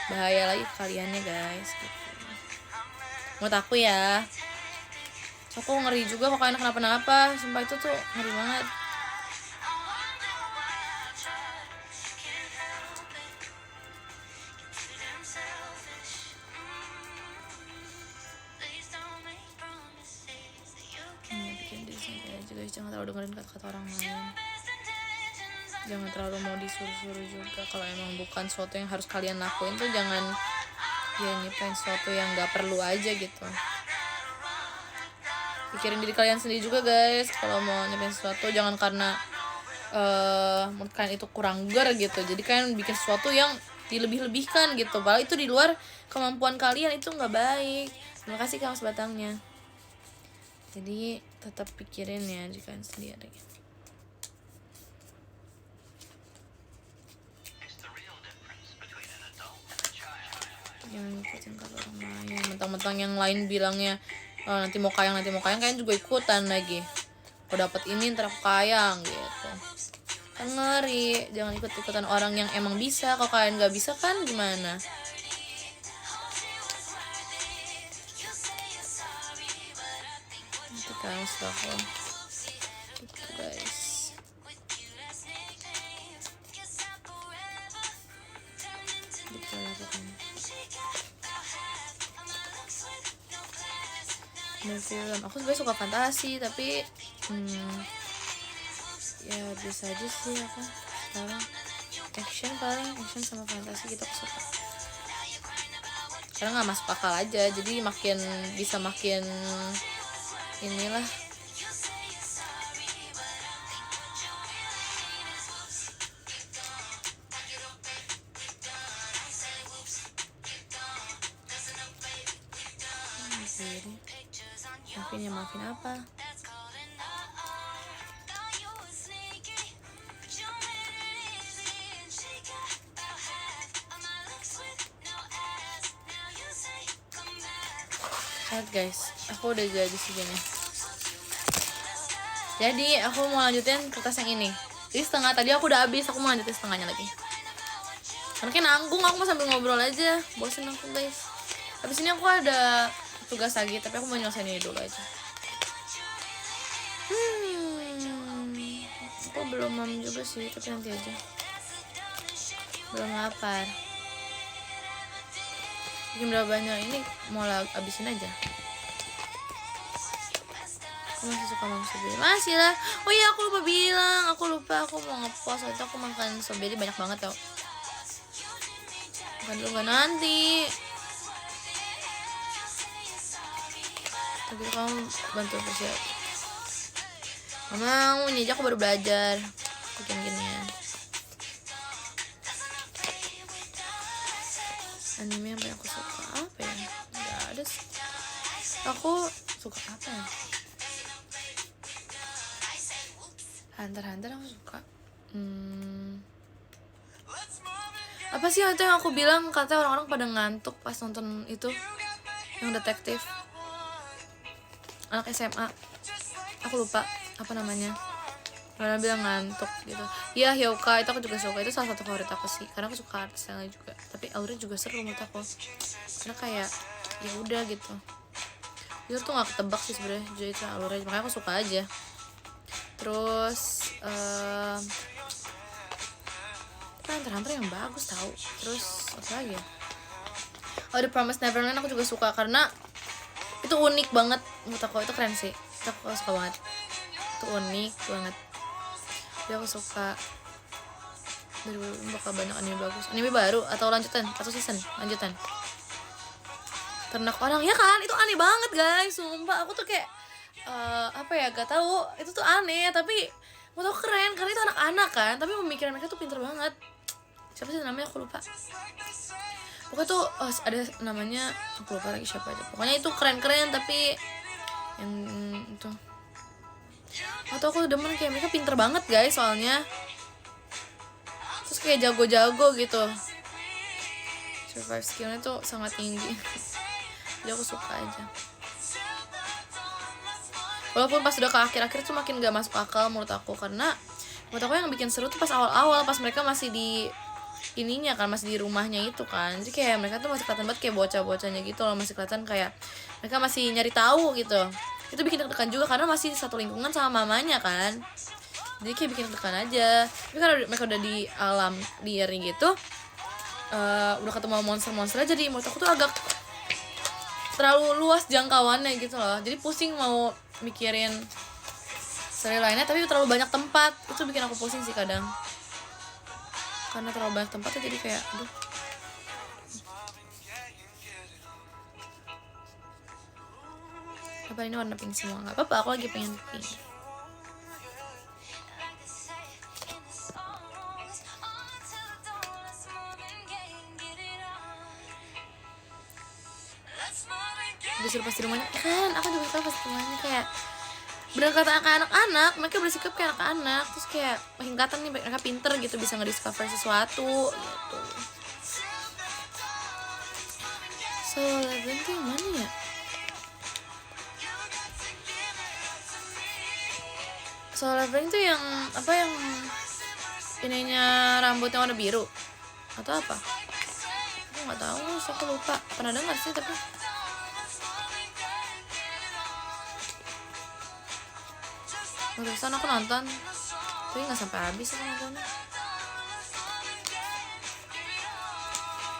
bahaya lagi ke kaliannya guys gitu. Menurut aku ya, aku ngeri juga kalau kalian kenapa-napa. Sumpah itu tuh ngeri banget. Bikin diri sendiri aja guys, jangan terlalu dengerin kata-kata orang lain. Jangan terlalu mau disuruh-suruh juga. Kalau emang bukan sesuatu yang harus kalian lakuin tuh jangan ya nyiptain sesuatu yang gak perlu aja gitu. Pikirin diri kalian sendiri juga guys. Kalau mau nyiptain sesuatu jangan karena menurut kalian itu kurang ger gitu, jadi kalian bikin sesuatu yang dilebih-lebihkan gitu, padahal itu di luar kemampuan kalian, itu gak baik. Terima kasih kamus batangnya. Jadi tetap pikirin ya diri kalian sendiri. Jangan ngikutin kata orang lain. Mentang-mentang yang lain bilangnya nanti mau kayang, kalian juga ikutan lagi. Kalau dapat ini ntar aku kayang gitu. Kan ngeri. Jangan ikut-ikutan orang yang emang bisa. Kalau kalian gak bisa kan gimana? Nanti kalian setelah gitu guys. Gitu lah pokoknya. Film aku sebenarnya suka fantasi, tapi ya bisa aja sih apa sekarang action, paling action sama fantasi gitu aku suka. Karena nggak masuk akal aja, jadi makin inilah. Maafin apa? Lihat guys, aku udah jadi segini. Jadi aku mau lanjutin kertas yang ini. Jadi setengah tadi aku udah habis, aku mau lanjutin setengahnya lagi. Karena kayak nanggung, aku mau sambil ngobrol aja. Bosen aku guys. Habis ini aku ada tugas lagi, tapi aku mau nyelesain ini dulu aja. Aku belum mam juga sih, tapi nanti aja. Belum lapar. Bikin berapa banyak ini mau habisin aja. Aku masih suka makan strawberry. Masih lah. Oh iya, aku lupa bilang. Aku mau ngepost waktu aku makan strawberry banyak banget tau. Makan dulu gak nanti. Tapi kamu bantu persiap. Mama, ini aja aku baru belajar bikin ginian. Anime yang aku suka apa ya? Gak ada sih. Aku suka apa ya? Hunter aku suka. Apa sih itu yang aku bilang katanya orang-orang pada ngantuk pas nonton itu yang detektif anak SMA. Aku lupa apa namanya. Orang bilang ngantuk gitu. Iya, Hyoka itu aku juga suka. Itu salah satu favorit aku sih. Karena aku suka art style juga. Tapi alurnya juga seru menurut aku. Karena kayak ya udah gitu. Itu tuh gak ketebak sih sebenarnya. Jadi itu alurnya makanya aku suka aja. Terus Hunter yang bagus tau. Terus apa lagi ya? Oh, The Promised Neverland aku juga suka karena itu unik banget menurut aku. Itu keren sih. Itu aku suka banget. Itu unik banget. Jadi aku suka. Dari bakal banyak anime bagus. Anime baru atau lanjutan atau season lanjutan. Ternak orang ya kan? Itu aneh banget guys. Sumpah aku tuh kayak apa ya, gak tahu itu tuh aneh tapi mau tau keren karena itu anak-anak kan, tapi pemikiran mereka tuh pinter banget. Siapa sih namanya, aku lupa. Pokoknya tuh ada namanya, aku lupa lagi siapa aja. Pokoknya itu keren-keren tapi yang itu atau aku demen kayak mereka pinter banget guys soalnya. Terus kayak jago-jago gitu, survive skillnya tuh sangat tinggi. Jadi aku suka aja. Walaupun pas udah ke akhir-akhir tuh makin gak masuk akal menurut aku. Karena menurut aku yang bikin seru tuh pas awal-awal, pas mereka masih di ininya kan, masih di rumahnya itu kan. Jadi kayak mereka tuh masih kelihatan banget kayak bocah-bocahnya gitu loh. Masih kelihatan kayak mereka masih nyari tahu gitu. Itu bikin deg-degan juga karena masih satu lingkungan sama mamanya kan. Jadi kayak bikin deg-degan aja. Tapi karena mereka udah di alam liar gitu, udah ketemu monster-monster, jadi menurut aku tuh agak terlalu luas jangkauannya gitu loh. Jadi pusing mau mikirin seri lainnya tapi terlalu banyak tempat. Itu bikin aku pusing sih kadang. Karena terlalu banyak tempatnya jadi kayak aduh. Apa ini warna pink semua? Gak apa-apa, aku lagi pengen pink. Disuruh pas di rumahnya kan, aku juga suka pas di rumahnya kayak bener kata anak-anak, mereka bersikap kayak anak-anak. Terus kayak makin kelihatan nih mereka pinter gitu, bisa ngediscover sesuatu gitu. Solo Leveling tuh yang mana ya? Solo Leveling tuh yang apa, yang ininya rambutnya warna biru atau apa? Aku nggak tahu, aku lupa. Pernah dengar sih tapi terusan aku nonton tapi nggak sampai habis aku nontonnya.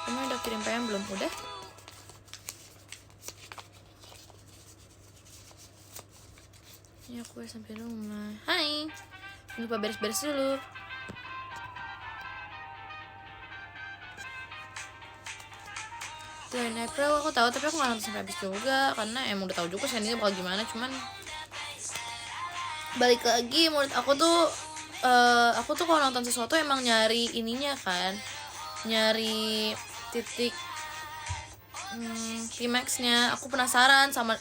Kamu udah kirim PM belum? Udah. Ya aku udah sampai rumah. Hai, jangan lupa beres-beres dulu. Dan April aku tahu tapi aku nggak nonton sampai habis juga karena emang udah tahu juga sih ini bakal gimana. Cuman balik lagi, menurut aku tuh kalau nonton sesuatu emang nyari ininya kan, nyari titik climaxnya. Aku penasaran sama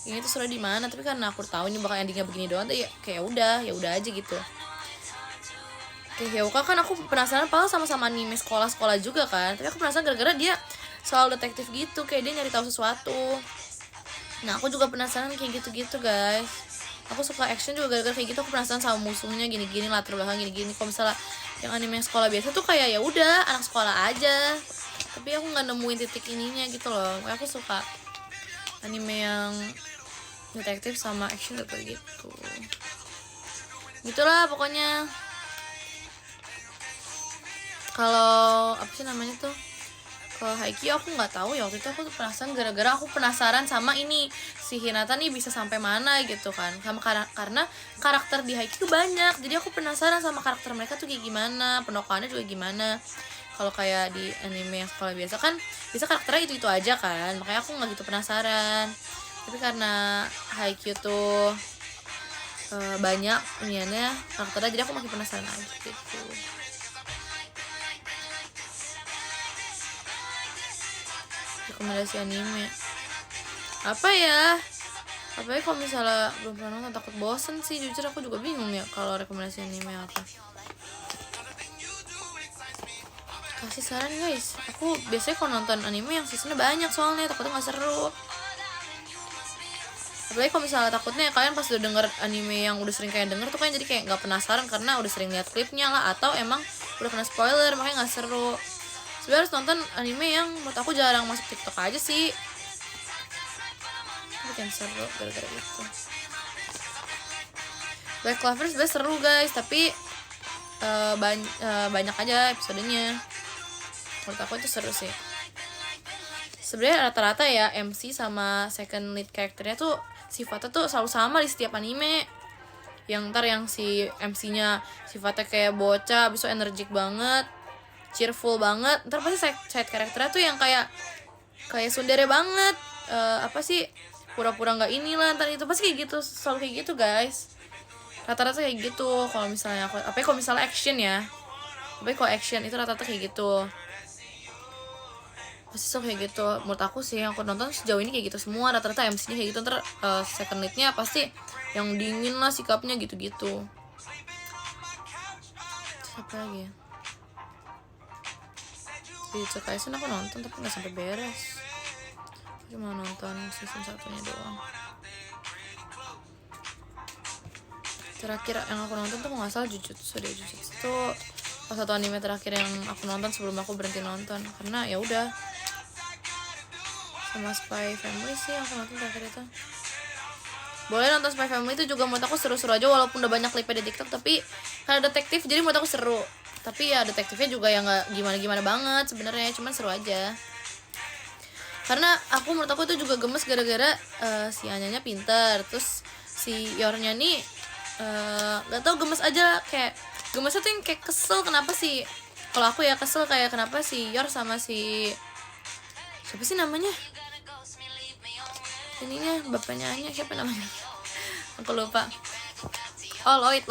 ini tuh sudah di mana, tapi karena aku tahu ini bakal endingnya begini doang tuh ya kayak ya udah aja gitu. Kayak Hyoka kan aku penasaran, padahal sama-sama anime sekolah juga kan, tapi aku penasaran gara-gara dia soal detektif gitu, kayak dia nyari tahu sesuatu. Nah aku juga penasaran kayak gitu-gitu guys. Aku suka action juga gara-gara kayak gitu. Aku penasaran sama musuhnya gini-gini, latar belakang gini-gini. Kalau misalnya yang anime yang sekolah biasa tuh kayak ya udah anak sekolah aja, tapi aku nggak nemuin titik ininya gitu loh. Makanya aku suka anime yang detektif sama action kayak gitu. Gitulah pokoknya. Kalau apa sih namanya tuh, kalau Haikyuu aku nggak tahu ya. Waktu itu aku tuh penasaran gara-gara aku penasaran sama ini si Hinata nih bisa sampai mana gitu kan, sama karena karakter di Haikyuu banyak, jadi aku penasaran sama karakter mereka tuh kayak gimana, penokohannya juga gimana. Kalau kayak di anime yang sekolah biasa kan bisa karakternya itu aja kan, makanya aku nggak gitu penasaran. Tapi karena Haikyuu tuh banyak iniannya karakternya, jadi aku makin penasaran aja gitu. Rekomendasi anime apa ya? Apalagi kalau misalnya belum pernah nonton takut bosen sih, jujur aku juga bingung ya kalau rekomendasi anime apa. Kasih saran guys, aku biasanya kalau nonton anime yang seasonnya banyak soalnya takutnya nggak seru. Apalagi kalau misalnya takutnya kalian pas udah denger anime yang udah sering kalian denger tuh kalian jadi kayak nggak penasaran karena udah sering lihat klipnya lah, atau emang udah kena spoiler makanya nggak seru. Sebenarnya harus nonton anime yang menurut aku jarang masuk TikTok aja sih, bikin seru gara-gara itu. Black Clover sebenarnya seru guys, tapi banyak aja episodenya. Menurut aku itu seru sih. Sebenarnya rata-rata ya MC sama second lead karakternya tuh sifatnya tuh selalu sama di setiap anime. Yang ntar yang si MC-nya sifatnya kayak bocah, abis itu energik banget, cheerful banget. Ntar pasti side karakternya tuh yang kayak sundere banget, apa sih, pura-pura nggak inilah, ntar itu pasti kayak gitu, selalu kayak gitu guys. Rata-rata kayak gitu. Kalau misalnya aku, apa kalau misalnya action ya, apa kalau action itu rata-rata kayak gitu, pasti so kayak gitu. Menurut aku sih yang aku nonton sejauh ini kayak gitu semua, rata-rata MC-nya kayak gitu. Ntar second lead-nya pasti yang dingin lah sikapnya gitu-gitu. Siapa lagi ya? Jujutsu Kaisen aku nonton tapi nggak sampai beres, cuma nonton season 1-nya doang. Terakhir yang aku nonton tuh nggak salah Jujutsu deh. Jujutsu tuh pas satu anime terakhir yang aku nonton sebelum aku berhenti nonton karena ya udah. Sama Spy Family sih yang aku nonton terakhir itu. Boleh nonton Spy Family itu juga, menurut aku seru-seru aja walaupun udah banyak klipnya di TikTok, tapi karena detektif jadi menurut aku seru. Tapi ya detektifnya juga yang nggak gimana-gimana banget sebenarnya, cuman seru aja. Karena menurut aku itu juga gemes gara-gara si Anyanya pintar, terus si Yornya nih nggak tahu gemes aja, kayak gemesnya tuh yang kayak kesel kenapa sih, kalau aku ya kesel kayak kenapa si Yor sama si siapa sih namanya ininya, bapaknya Anya siapa namanya aku lupa. Oh Lloyd.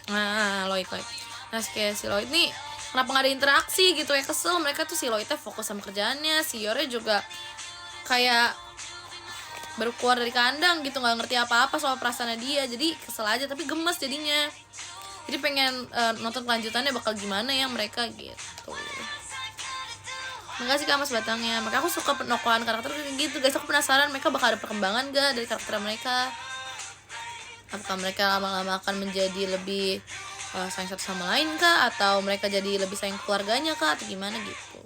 Nah Lloyd. Nah kayak si Lloyd nih kenapa nggak ada interaksi gitu ya, kesel. Mereka tuh si Lloydnya fokus sama kerjaannya, si Yornya juga kayak baru keluar dari kandang gitu, nggak ngerti apa-apa soal perasaannya dia, jadi kesel aja tapi gemes jadinya. Jadi pengen nonton kelanjutannya bakal gimana ya mereka gitu. Makasih Kak Mas Batangnya. Maka aku suka penokohan karakter gitu guys. Aku penasaran mereka bakal ada perkembangan gak dari karakter mereka. Apakah mereka lama-lama akan menjadi lebih sayang satu sama lain kah, atau mereka jadi lebih sayang keluarganya kah, atau gimana gitu.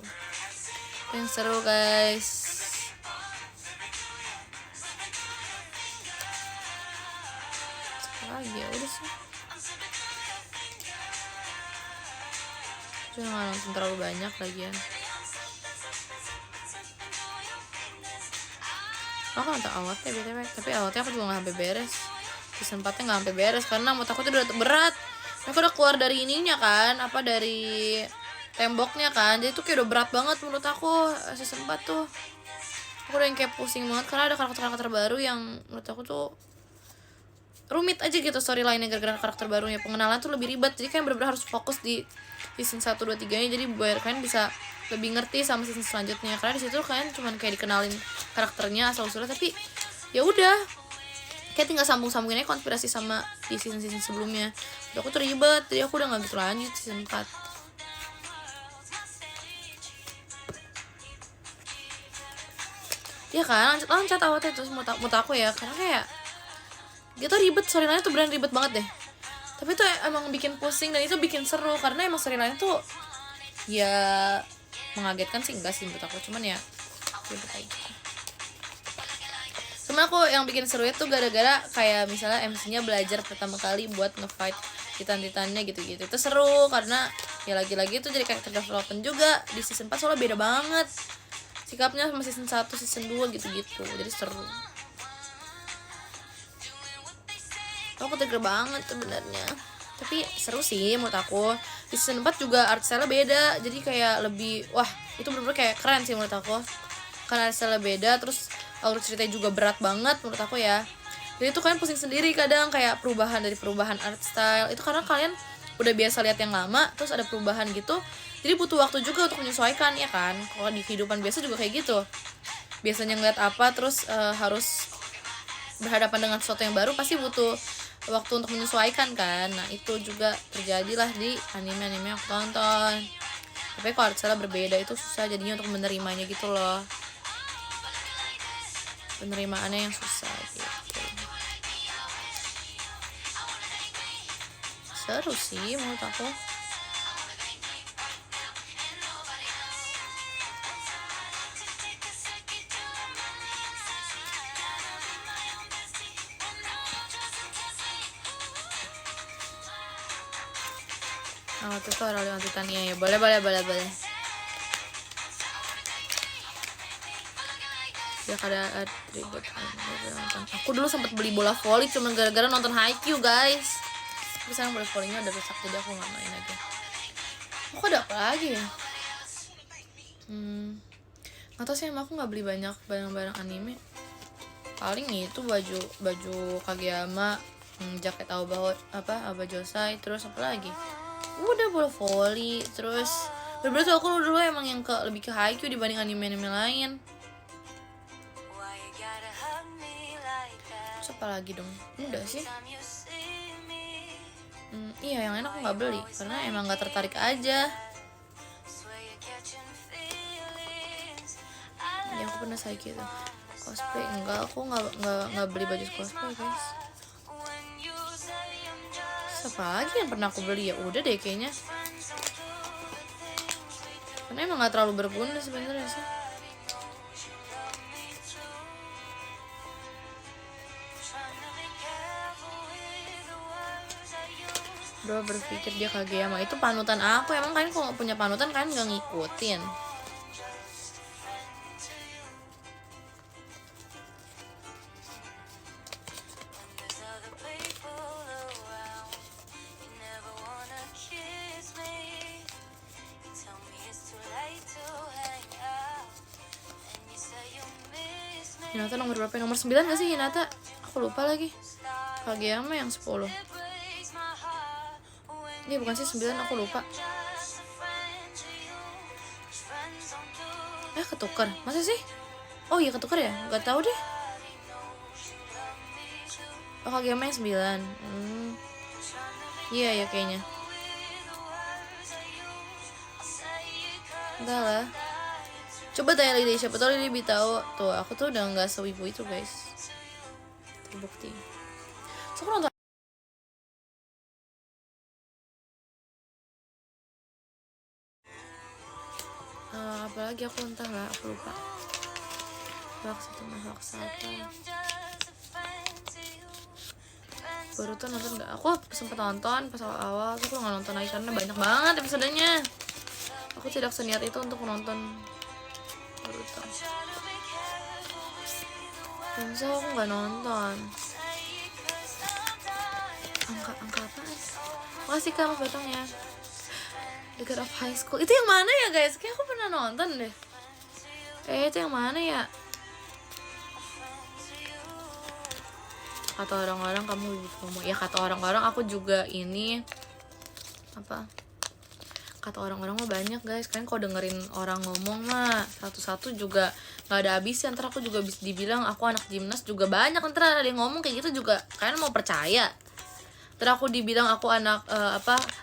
Yang seru guys. Ya udah sih, jangan nonton terlalu banyak lagian. Aku nonton awalnya BTW, tapi awalnya aku juga gak sampai beres. Season 4-nya gak sampai beres karena menurut aku tuh udah berat. Mereka udah keluar dari ininya kan, apa dari temboknya kan, jadi tuh kayak udah berat banget menurut aku season 4 tuh. Aku udah yang kayak pusing banget karena ada karakter-karakter baru yang menurut aku tuh rumit aja gitu storyline-nya gara-gara karakter barunya. Pengenalan tuh lebih ribet, jadi kalian bener-bener harus fokus di season 1, 2, 3 nya, jadi biar kalian bisa lebih ngerti sama season selanjutnya. Karena di situ kalian cuman kayak dikenalin karakternya asal usulnya, tapi ya udah kayak tinggal sambung-sambungin aja konspirasi sama di season sebelumnya. Udah aku tuh ribet, jadi aku udah gak gitu lanjut season 4. ya kan, loncat awalnya terus menurut aku ya, karena kayak gitu ribet, storyline tuh beneran ribet banget deh. Tapi itu emang bikin pusing dan itu bikin seru karena emang storyline tuh ya mengagetkan sih enggak sih menurut aku, cuman ya ribet aja. Cuma aku yang bikin seru itu gara-gara kayak misalnya MC-nya belajar pertama kali buat ngefight titan-titannya gitu-gitu. Itu seru karena ya lagi-lagi itu jadi character development juga di season 4 soalnya beda banget sikapnya sama season 1, season 2 gitu-gitu. Jadi seru. Aku trigger banget sebenarnya. Tapi seru sih menurut aku. Di season 4 juga art style beda. Jadi kayak lebih wah, itu bener-bener kayak keren sih menurut aku. Karena art style beda, terus alur ceritanya juga berat banget menurut aku ya. Jadi itu kalian pusing sendiri kadang kayak perubahan art style. Itu karena kalian udah biasa lihat yang lama, terus ada perubahan gitu. Jadi butuh waktu juga untuk menyesuaikan ya kan. Kalau di kehidupan biasa juga kayak gitu. Biasanya ngeliat apa terus harus berhadapan dengan sesuatu yang baru pasti butuh waktu untuk menyesuaikan kan. Nah itu juga terjadilah di anime-anime yang aku tonton. Tapi kalau art style berbeda itu susah jadinya untuk menerimanya gitu loh. Penerimaannya yang susah gitu. Seru sih menurut aku. Oh tutorial yang Titania ya, boleh. Ya kada atribut. Aku dulu sempat beli bola voli cuma gara-gara nonton Haikyuu guys. Tapi sekarang bola volinya udah rusak jadi aku nggak main aja. Aku ada apa lagi ya? Nggak tahu sih, emang aku nggak beli banyak barang-barang anime. Paling itu baju Kageyama, jaket Aoba Josai, terus apa lagi? Udah bola voli, terus bener-bener tuh aku dulu emang yang lebih ke Haikyuu dibanding anime-anime lain. Terus apa lagi dong? Udah sih. Iya yang enak aku nggak beli karena emang nggak tertarik aja. Ya aku pernah saya gitu cosplay, enggak, aku nggak beli baju cosplay guys. Siapa lagi yang pernah aku beli? Ya udah deh kayaknya, karena emang nggak terlalu berguna sebenarnya sih. Bro berpikir dia Kageyama itu panutan aku. Emang kalian kalau nggak punya panutan kalian nggak ngikutin. Hinata nomor berapa? Nomor 9 gak sih Hinata? Aku lupa lagi. Kageyama yang 10. Ini bukan sih 9, aku lupa. Ketukar. Masa sih? Oh iya ketukar ya? Gak tahu deh. Oh Kageyama yang 9. Iya ya kayaknya. Enggak lah. Coba tanya Lily, siapa tau Lily tahu. Tuh aku tuh udah gak sewibu itu guys. Terbukti. So aku nonton apalagi aku entahlah, aku lupa. Hoax itu mah hoax apa? Baru tuh nonton nggak? Aku sempet nonton pas awal-awal, tapi aku nggak nonton lagi karena banyak banget episodenya. Aku tidak seniat itu untuk menonton Boruto. Dan so aku nggak nonton. Angka apaan? Makasih Kak, mas batangnya. The God of High School. Itu yang mana ya guys? Kayak aku pernah nonton deh. Itu yang mana ya? Kata orang-orang kamu lebih promo. Ya kata orang-orang aku juga ini apa? Kata orang-orang mah banyak guys. Kalian kalau dengerin orang ngomong mah satu-satu juga nggak ada habisnya. Ntar aku juga bisa dibilang aku anak gimnas juga banyak. Ntar ada yang ngomong kayak gitu juga. Kalian mau percaya? Terus aku dibilang aku anak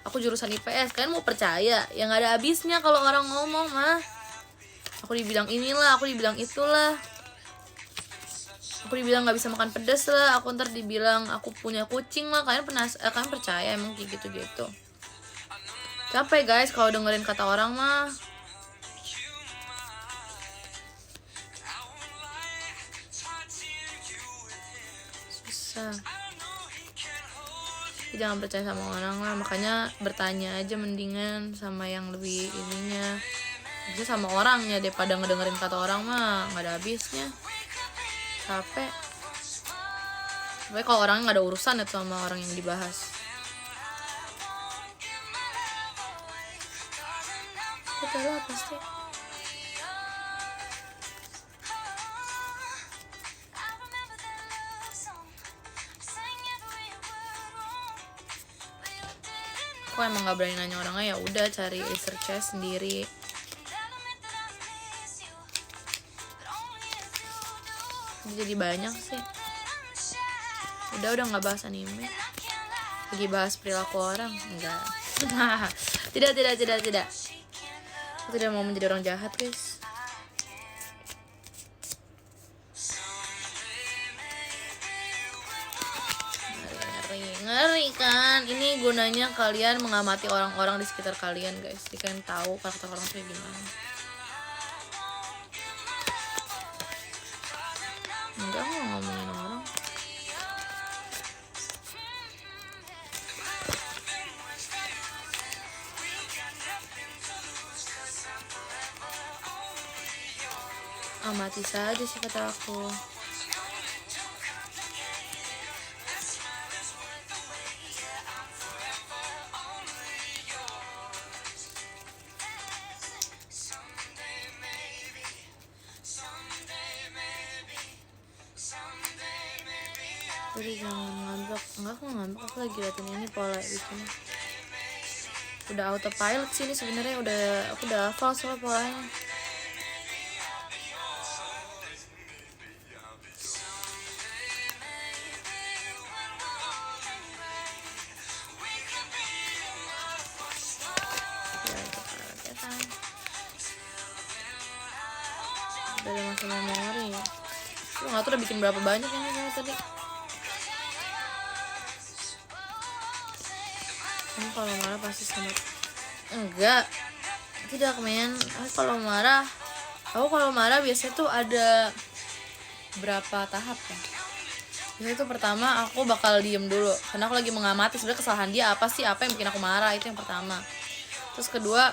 aku jurusan IPS, kalian mau percaya? Ya nggak ada habisnya kalau orang ngomong mah. Aku dibilang inilah, aku dibilang itulah. aku dibilang nggak bisa makan pedas lah, aku ntar dibilang aku punya kucing lah. Kalian kalian percaya emang kayak gitu. Capek guys kalau dengerin kata orang mah. Susah. Jangan percaya sama orang lah, makanya bertanya aja mendingan sama yang lebih ininya. Bisa sama orangnya daripada ngedengerin kata orang mah nggak ada habisnya. Capek. Tapi kalau orangnya nggak ada urusan itu sama orang yang dibahas. Betul lah pasti. Aku emang nggak berani nanya orangnya, ya udah cari research sendiri. Jadi banyak sih. Udah nggak bahas anime, lagi bahas perilaku orang. Enggak. tidak aku tidak mau menjadi orang jahat guys. Ngeri kan, ini gunanya kalian mengamati orang-orang di sekitar kalian guys, jadi kalian tahu karakter orang kayak gimana. Enggak, mau ngomongin orang. Amati saja sih kata aku. Jadi jangan ngambek. Enggak, aku ngambek, aku lagi liatin ini pola bikinnya. Udah autopilot sih ini sebenarnya, aku udah hafal soal polanya. Udah ada masa memori ya. Lu nggak tahu udah bikin berapa banyak ini sama tadi. Kamu kalau marah pasti sama. Enggak, tidak men. Aku kalau marah biasanya tuh ada berapa tahap ya. Biasanya tuh pertama aku bakal diem dulu karena aku lagi mengamati sebenarnya kesalahan dia apa sih, apa yang bikin aku marah, itu yang pertama. Terus kedua,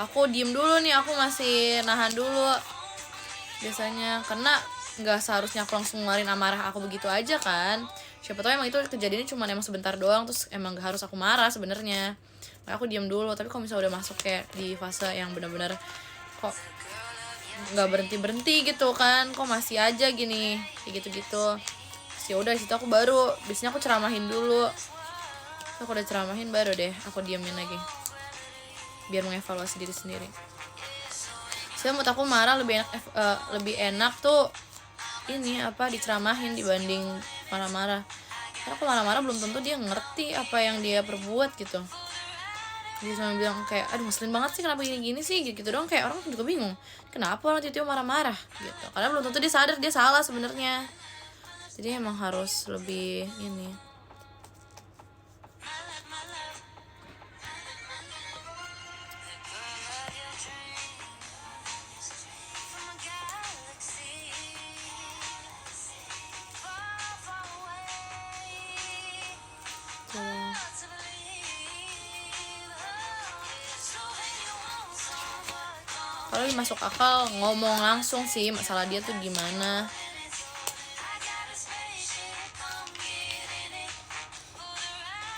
aku diem dulu nih, aku masih nahan dulu biasanya, karena nggak seharusnya aku langsung ngeluarin amarah aku begitu aja kan. Siapa tahu emang itu kejadiannya cuma emang sebentar doang, terus emang gak harus aku marah sebenarnya. Makanya aku diem dulu. Tapi kalau misalnya udah masuk kayak di fase yang benar-benar kok nggak berhenti gitu kan, kok masih aja gini kayak gitu ya udah situ aku baru biasanya aku ceramahin dulu. Aku udah ceramahin baru deh aku diemin lagi biar mengevaluasi diri sendiri. Menurut aku marah lebih enak tuh ini diceramahin dibanding marah-marah. Karena aku marah-marah belum tentu dia ngerti apa yang dia perbuat gitu. Dia cuma bilang kayak aduh ngeselin banget sih, kenapa gini-gini sih gitu doang. Kayak orang juga bingung kenapa orang tiba-tiba marah-marah gitu, karena belum tentu dia sadar dia salah sebenarnya. Jadi emang harus lebih ini. Kalau masuk akal ngomong langsung sih masalah dia tuh gimana.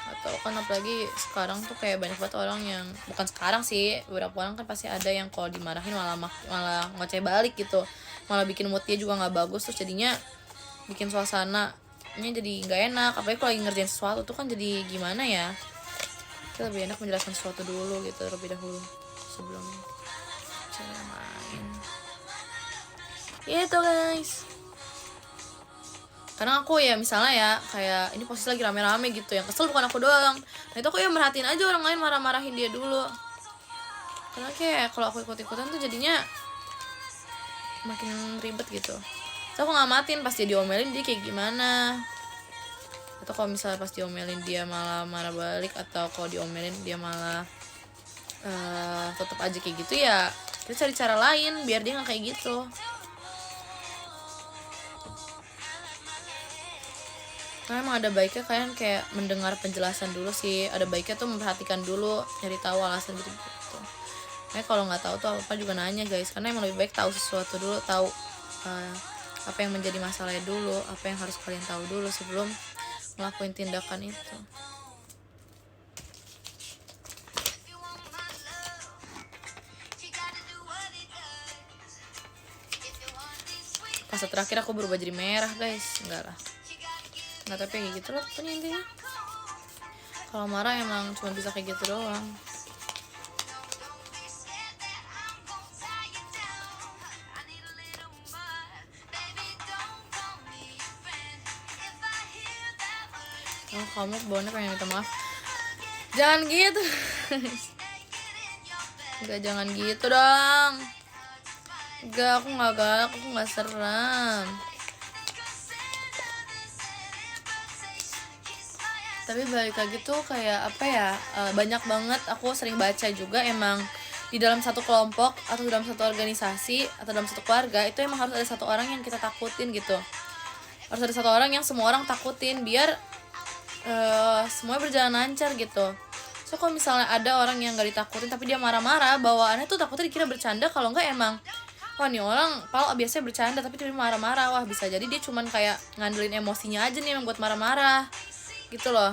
Atau kan apalagi sekarang tuh kayak banyak banget orang yang, bukan sekarang sih, beberapa orang kan pasti ada yang kalau dimarahin malah ngoceh balik gitu, malah bikin mood dia juga nggak bagus, terus jadinya bikin suasananya jadi nggak enak. Apalagi kalau lagi ngerjain sesuatu tuh kan jadi gimana ya, kita lebih enak menjelaskan sesuatu dulu gitu terlebih dahulu sebelum cara main gitu guys. Karena aku ya misalnya ya kayak ini posisi lagi rame-rame gitu, yang kesel bukan aku doang, nah itu aku ya merhatiin aja orang lain marah-marahin dia dulu. Karena kayak kalau aku ikut-ikutan tuh jadinya makin ribet gitu. So aku ngamatin pas dia diomelin dia kayak gimana, atau kalau misalnya pas diomelin dia malah marah balik, atau kalau diomelin dia malah tetap aja kayak gitu, ya kita cari cara lain biar dia nggak kayak gitu. Karena emang ada baiknya kalian kayak mendengar penjelasan dulu sih, ada baiknya tuh memperhatikan dulu, nyari tahu alasan gitu. Kalau nggak tahu tuh apa juga nanya guys, karena emang lebih baik tahu sesuatu dulu, tahu apa yang menjadi masalahnya dulu, apa yang harus kalian tahu dulu sebelum melakukan tindakan itu. Fase terakhir aku berubah jadi merah guys, enggak lah, nggak, tapi kayak gitu loh pokoknya intinya. Kalau marah emang cuma bisa kayak gitu doang. Oh, kamu bawaannya pengen minta maaf, jangan gitu. Enggak, jangan gitu dong. Enggak, aku nggak galak, aku nggak seram. Tapi balik lagi tuh kayak apa ya, banyak banget aku sering baca juga, emang di dalam satu kelompok atau dalam satu organisasi atau dalam satu keluarga itu emang harus ada satu orang yang kita takutin gitu. Harus ada satu orang yang semua orang takutin biar semuanya berjalan lancar gitu. So kalau misalnya ada orang yang gak ditakutin tapi dia marah-marah, bawaannya tuh takutnya dikira bercanda, kalau enggak emang wah nih orang biasanya bercanda tapi dia marah-marah, wah bisa jadi dia cuman kayak ngandelin emosinya aja nih yang buat marah-marah gitu loh.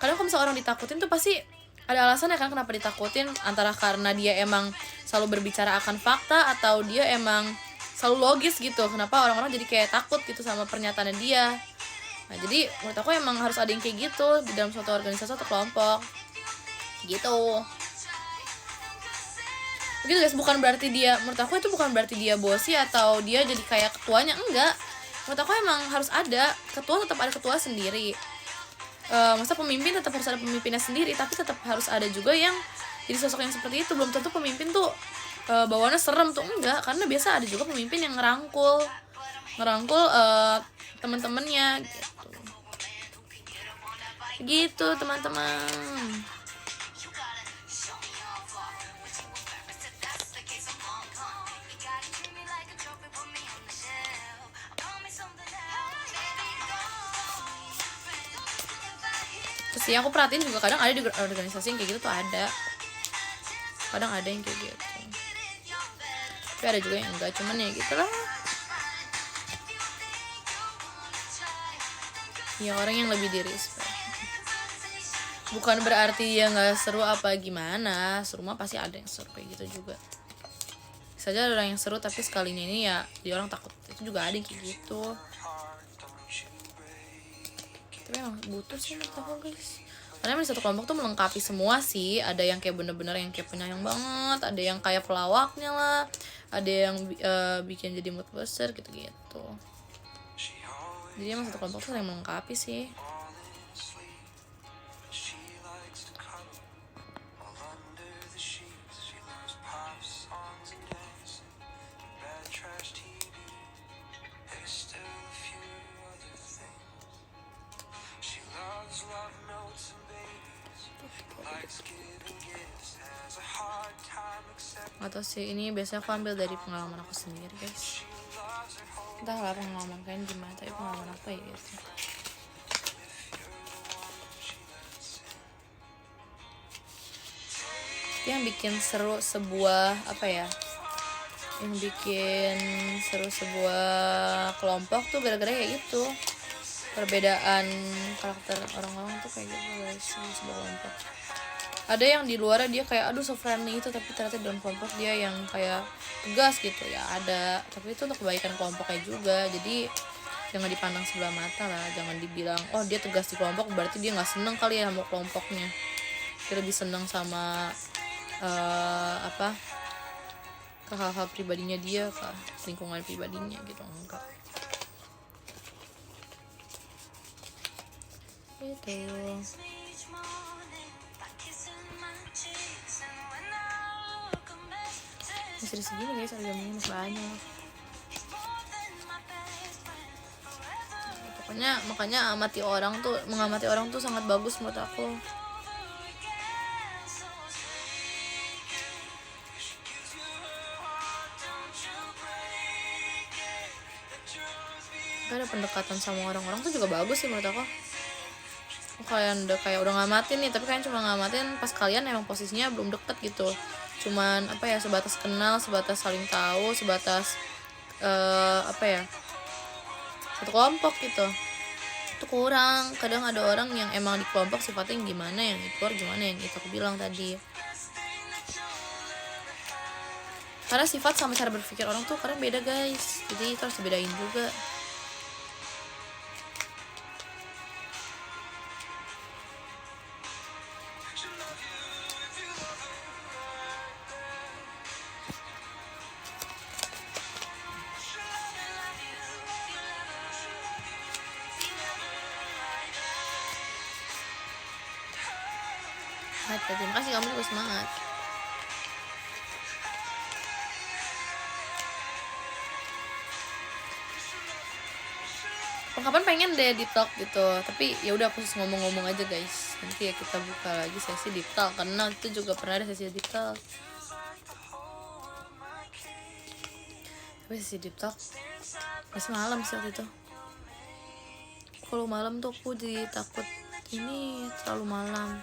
Kadang kalau misalnya orang ditakutin tuh pasti ada alasannya kan kenapa ditakutin, antara karena dia emang selalu berbicara akan fakta atau dia emang selalu logis gitu, kenapa orang-orang jadi kayak takut gitu sama pernyataannya dia. Nah jadi menurut aku emang harus ada yang kayak gitu di dalam suatu organisasi atau kelompok gitu. Begitu guys, bukan berarti dia, menurut aku itu bukan berarti dia bosi atau dia jadi kayak ketuanya, enggak. Menurut aku emang harus ada ketua, tetap ada ketua sendiri. Masa pemimpin tetap harus ada pemimpinnya sendiri, tapi tetap harus ada juga yang jadi sosok yang seperti itu. Belum tentu pemimpin tuh bawaannya serem tuh, enggak, karena biasa ada juga pemimpin yang ngerangkul teman-temannya gitu teman-teman. Terus yang aku perhatiin juga kadang ada di organisasi yang kayak gitu tuh ada, kadang ada yang kayak gitu, tapi ada juga yang enggak, cuman ya gitu lah. Ya orang yang lebih di-respect. Bukan berarti dia nggak seru apa gimana, seru mah pasti ada yang seru kayak gitu juga. Bisa aja ada orang yang seru tapi sekalinya ini ya dia orang takut, itu juga ada yang kayak gitu. Tapi emang butuh sih menurut aku guys, karena di satu kelompok tuh melengkapi semua sih. Ada yang kayak bener-bener yang kayak penyayang banget, ada yang kayak pelawaknya lah, ada yang bikin jadi mood booster gitu-gitu. Jadi emang satu kelompok tuh yang melengkapi sih. Atau sih ini biasanya aku ambil dari pengalaman aku sendiri guys, entahlah pengalaman kalian gimana, tapi pengalaman apa ya gitu. Yang bikin seru sebuah apa ya, yang bikin seru sebuah kelompok tuh gara-gara kayak gitu, perbedaan karakter orang-orang tuh kayak gitu guys di sebuah kelompok. Ada yang di luar dia kayak aduh so friendly itu, tapi ternyata dalam kelompok dia yang kayak tegas gitu ya ada, tapi itu untuk kebaikan kelompoknya juga. Jadi jangan dipandang sebelah mata lah, jangan dibilang oh dia tegas di kelompok berarti dia nggak seneng kali ya sama kelompoknya, dia lebih seneng sama ke hal-hal pribadinya dia, ke lingkungan pribadinya gitu, enggak gitu. Masih segini guys, harga minyak masih banyak. Makanya mengamati orang tuh sangat bagus menurut aku. Ada pendekatan sama orang-orang tuh juga bagus sih menurut aku. Kalian udah ngamatin nih, tapi kalian cuma ngamatin pas kalian emang posisinya belum deket gitu, cuman sebatas kenal, sebatas saling tahu, sebatas satu kelompok gitu. Itu kurang. Kadang ada orang yang emang di kelompok sifatnya yang gimana, yang di luar gimana, yang itu aku bilang tadi. Karena sifat sama cara berpikir orang tuh kadang beda guys, jadi itu harus dibedain juga. Terima kasih, kamu juga semangat. Kapan pengen deh deep talk gitu, tapi ya udah aku ngomong-ngomong aja guys. Nanti ya kita buka lagi sesi deep talk, karena itu juga pernah ada sesi deep talk. Tapi sesi deep talk masih malam sih waktu itu. Kalau malam tuh aku jadi takut ini terlalu malam,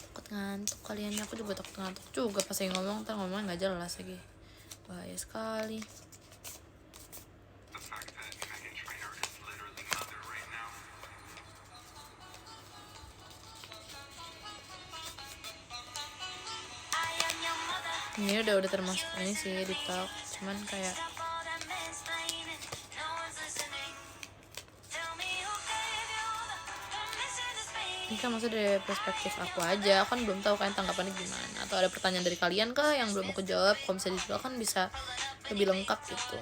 takut ngantuk kalian. Aku juga takut ngantuk juga pas saya ngomong, ngomongnya nggak jelas lagi, bahaya sekali. Ini udah termasuk ini sih di talk, cuman kayak ini kan maksudnya dari perspektif aku aja, kan belum tahu kalian tanggapannya gimana, atau ada pertanyaan dari kalian kah yang belum aku jawab. Kalau bisa dijawab kan bisa lebih lengkap gitu.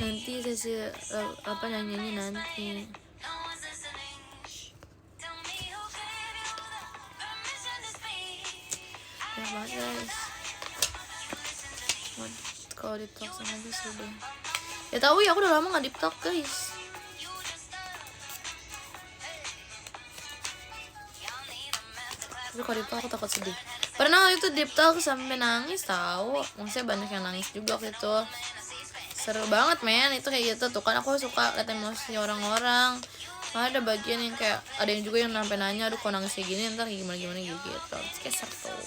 Nanti sesi nyanyi nanti. Ya banget guys. Kalau di talk sama dia sudah. Ya tahu ya, aku udah lama nggak di talk guys. Tapi kalau di talk aku takut sedih. Pernah itu deep talk sampai nangis tahu. Maksudnya banyak yang nangis juga gitu. Seru banget men, itu kayak gitu tuh kan. Aku suka liat emosi orang-orang. Ada bagian yang kayak ada yang juga yang sampai nanya, aduh kok nangis kayak gini, ntar gimana gitu. Kayak seru.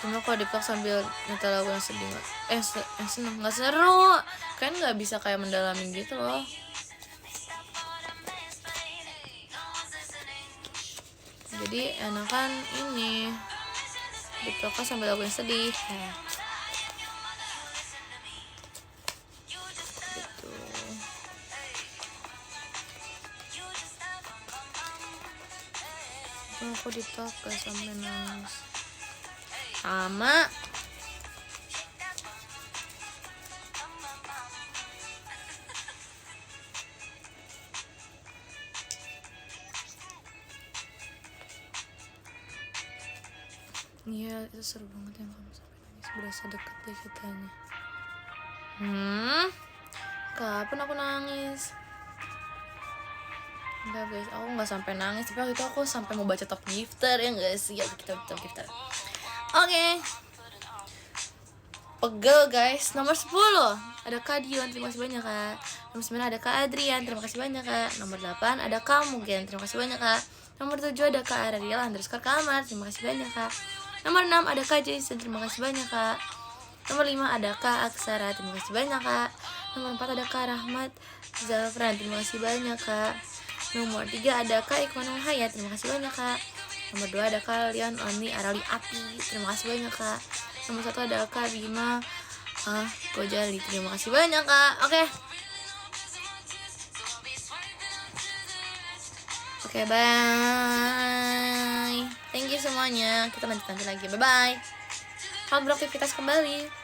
Cuma kalau dipaksa sambil nyetel lagu yang sedih seneng, nggak seru. Kan nggak bisa kayak mendalamin gitu loh. Jadi enakan ini dipaksa sambil lagu yang sedih ya. Gitu. Aku dipaksa sampai nangis sama. Iya, itu seru banget yang kamu sampai nangis. Berasa deket deh kitanya. Kapan aku nangis? Enggak guys, aku nggak sampai nangis. Tapi waktu itu aku sampai mau baca top gifter ya nggak sih? Ya kita top gifter. Oke. Pegel guys. Nomor 10 ada Kak Dion, terima kasih banyak Kak. Nomor 9 ada Kak Adrian, terima kasih banyak Kak. Nomor 8 ada kamu Gen, terima kasih banyak Kak. Nomor 7 ada Kak Ariel _ Kamar, terima kasih banyak Kak. Nomor 6 ada Kak Jason, terima kasih banyak Kak. Nomor 5 ada Kak Aksara, terima kasih banyak Kak. Nomor 4 ada Kak Rahmat Zafran, terima kasih banyak Kak. Nomor 3 ada Kak Ikhwanul Hayat, terima kasih banyak Kak. Nomor 2 ada Kak Leon Oni Arali Api, terima kasih banyak Kak. Nomor 1 ada Kak Bima Gojali, terima kasih banyak Kak. Oke. Oke, bye. Thank you semuanya. Kita lanjut nanti lagi. Bye bye. Selamat beraktivitas kembali.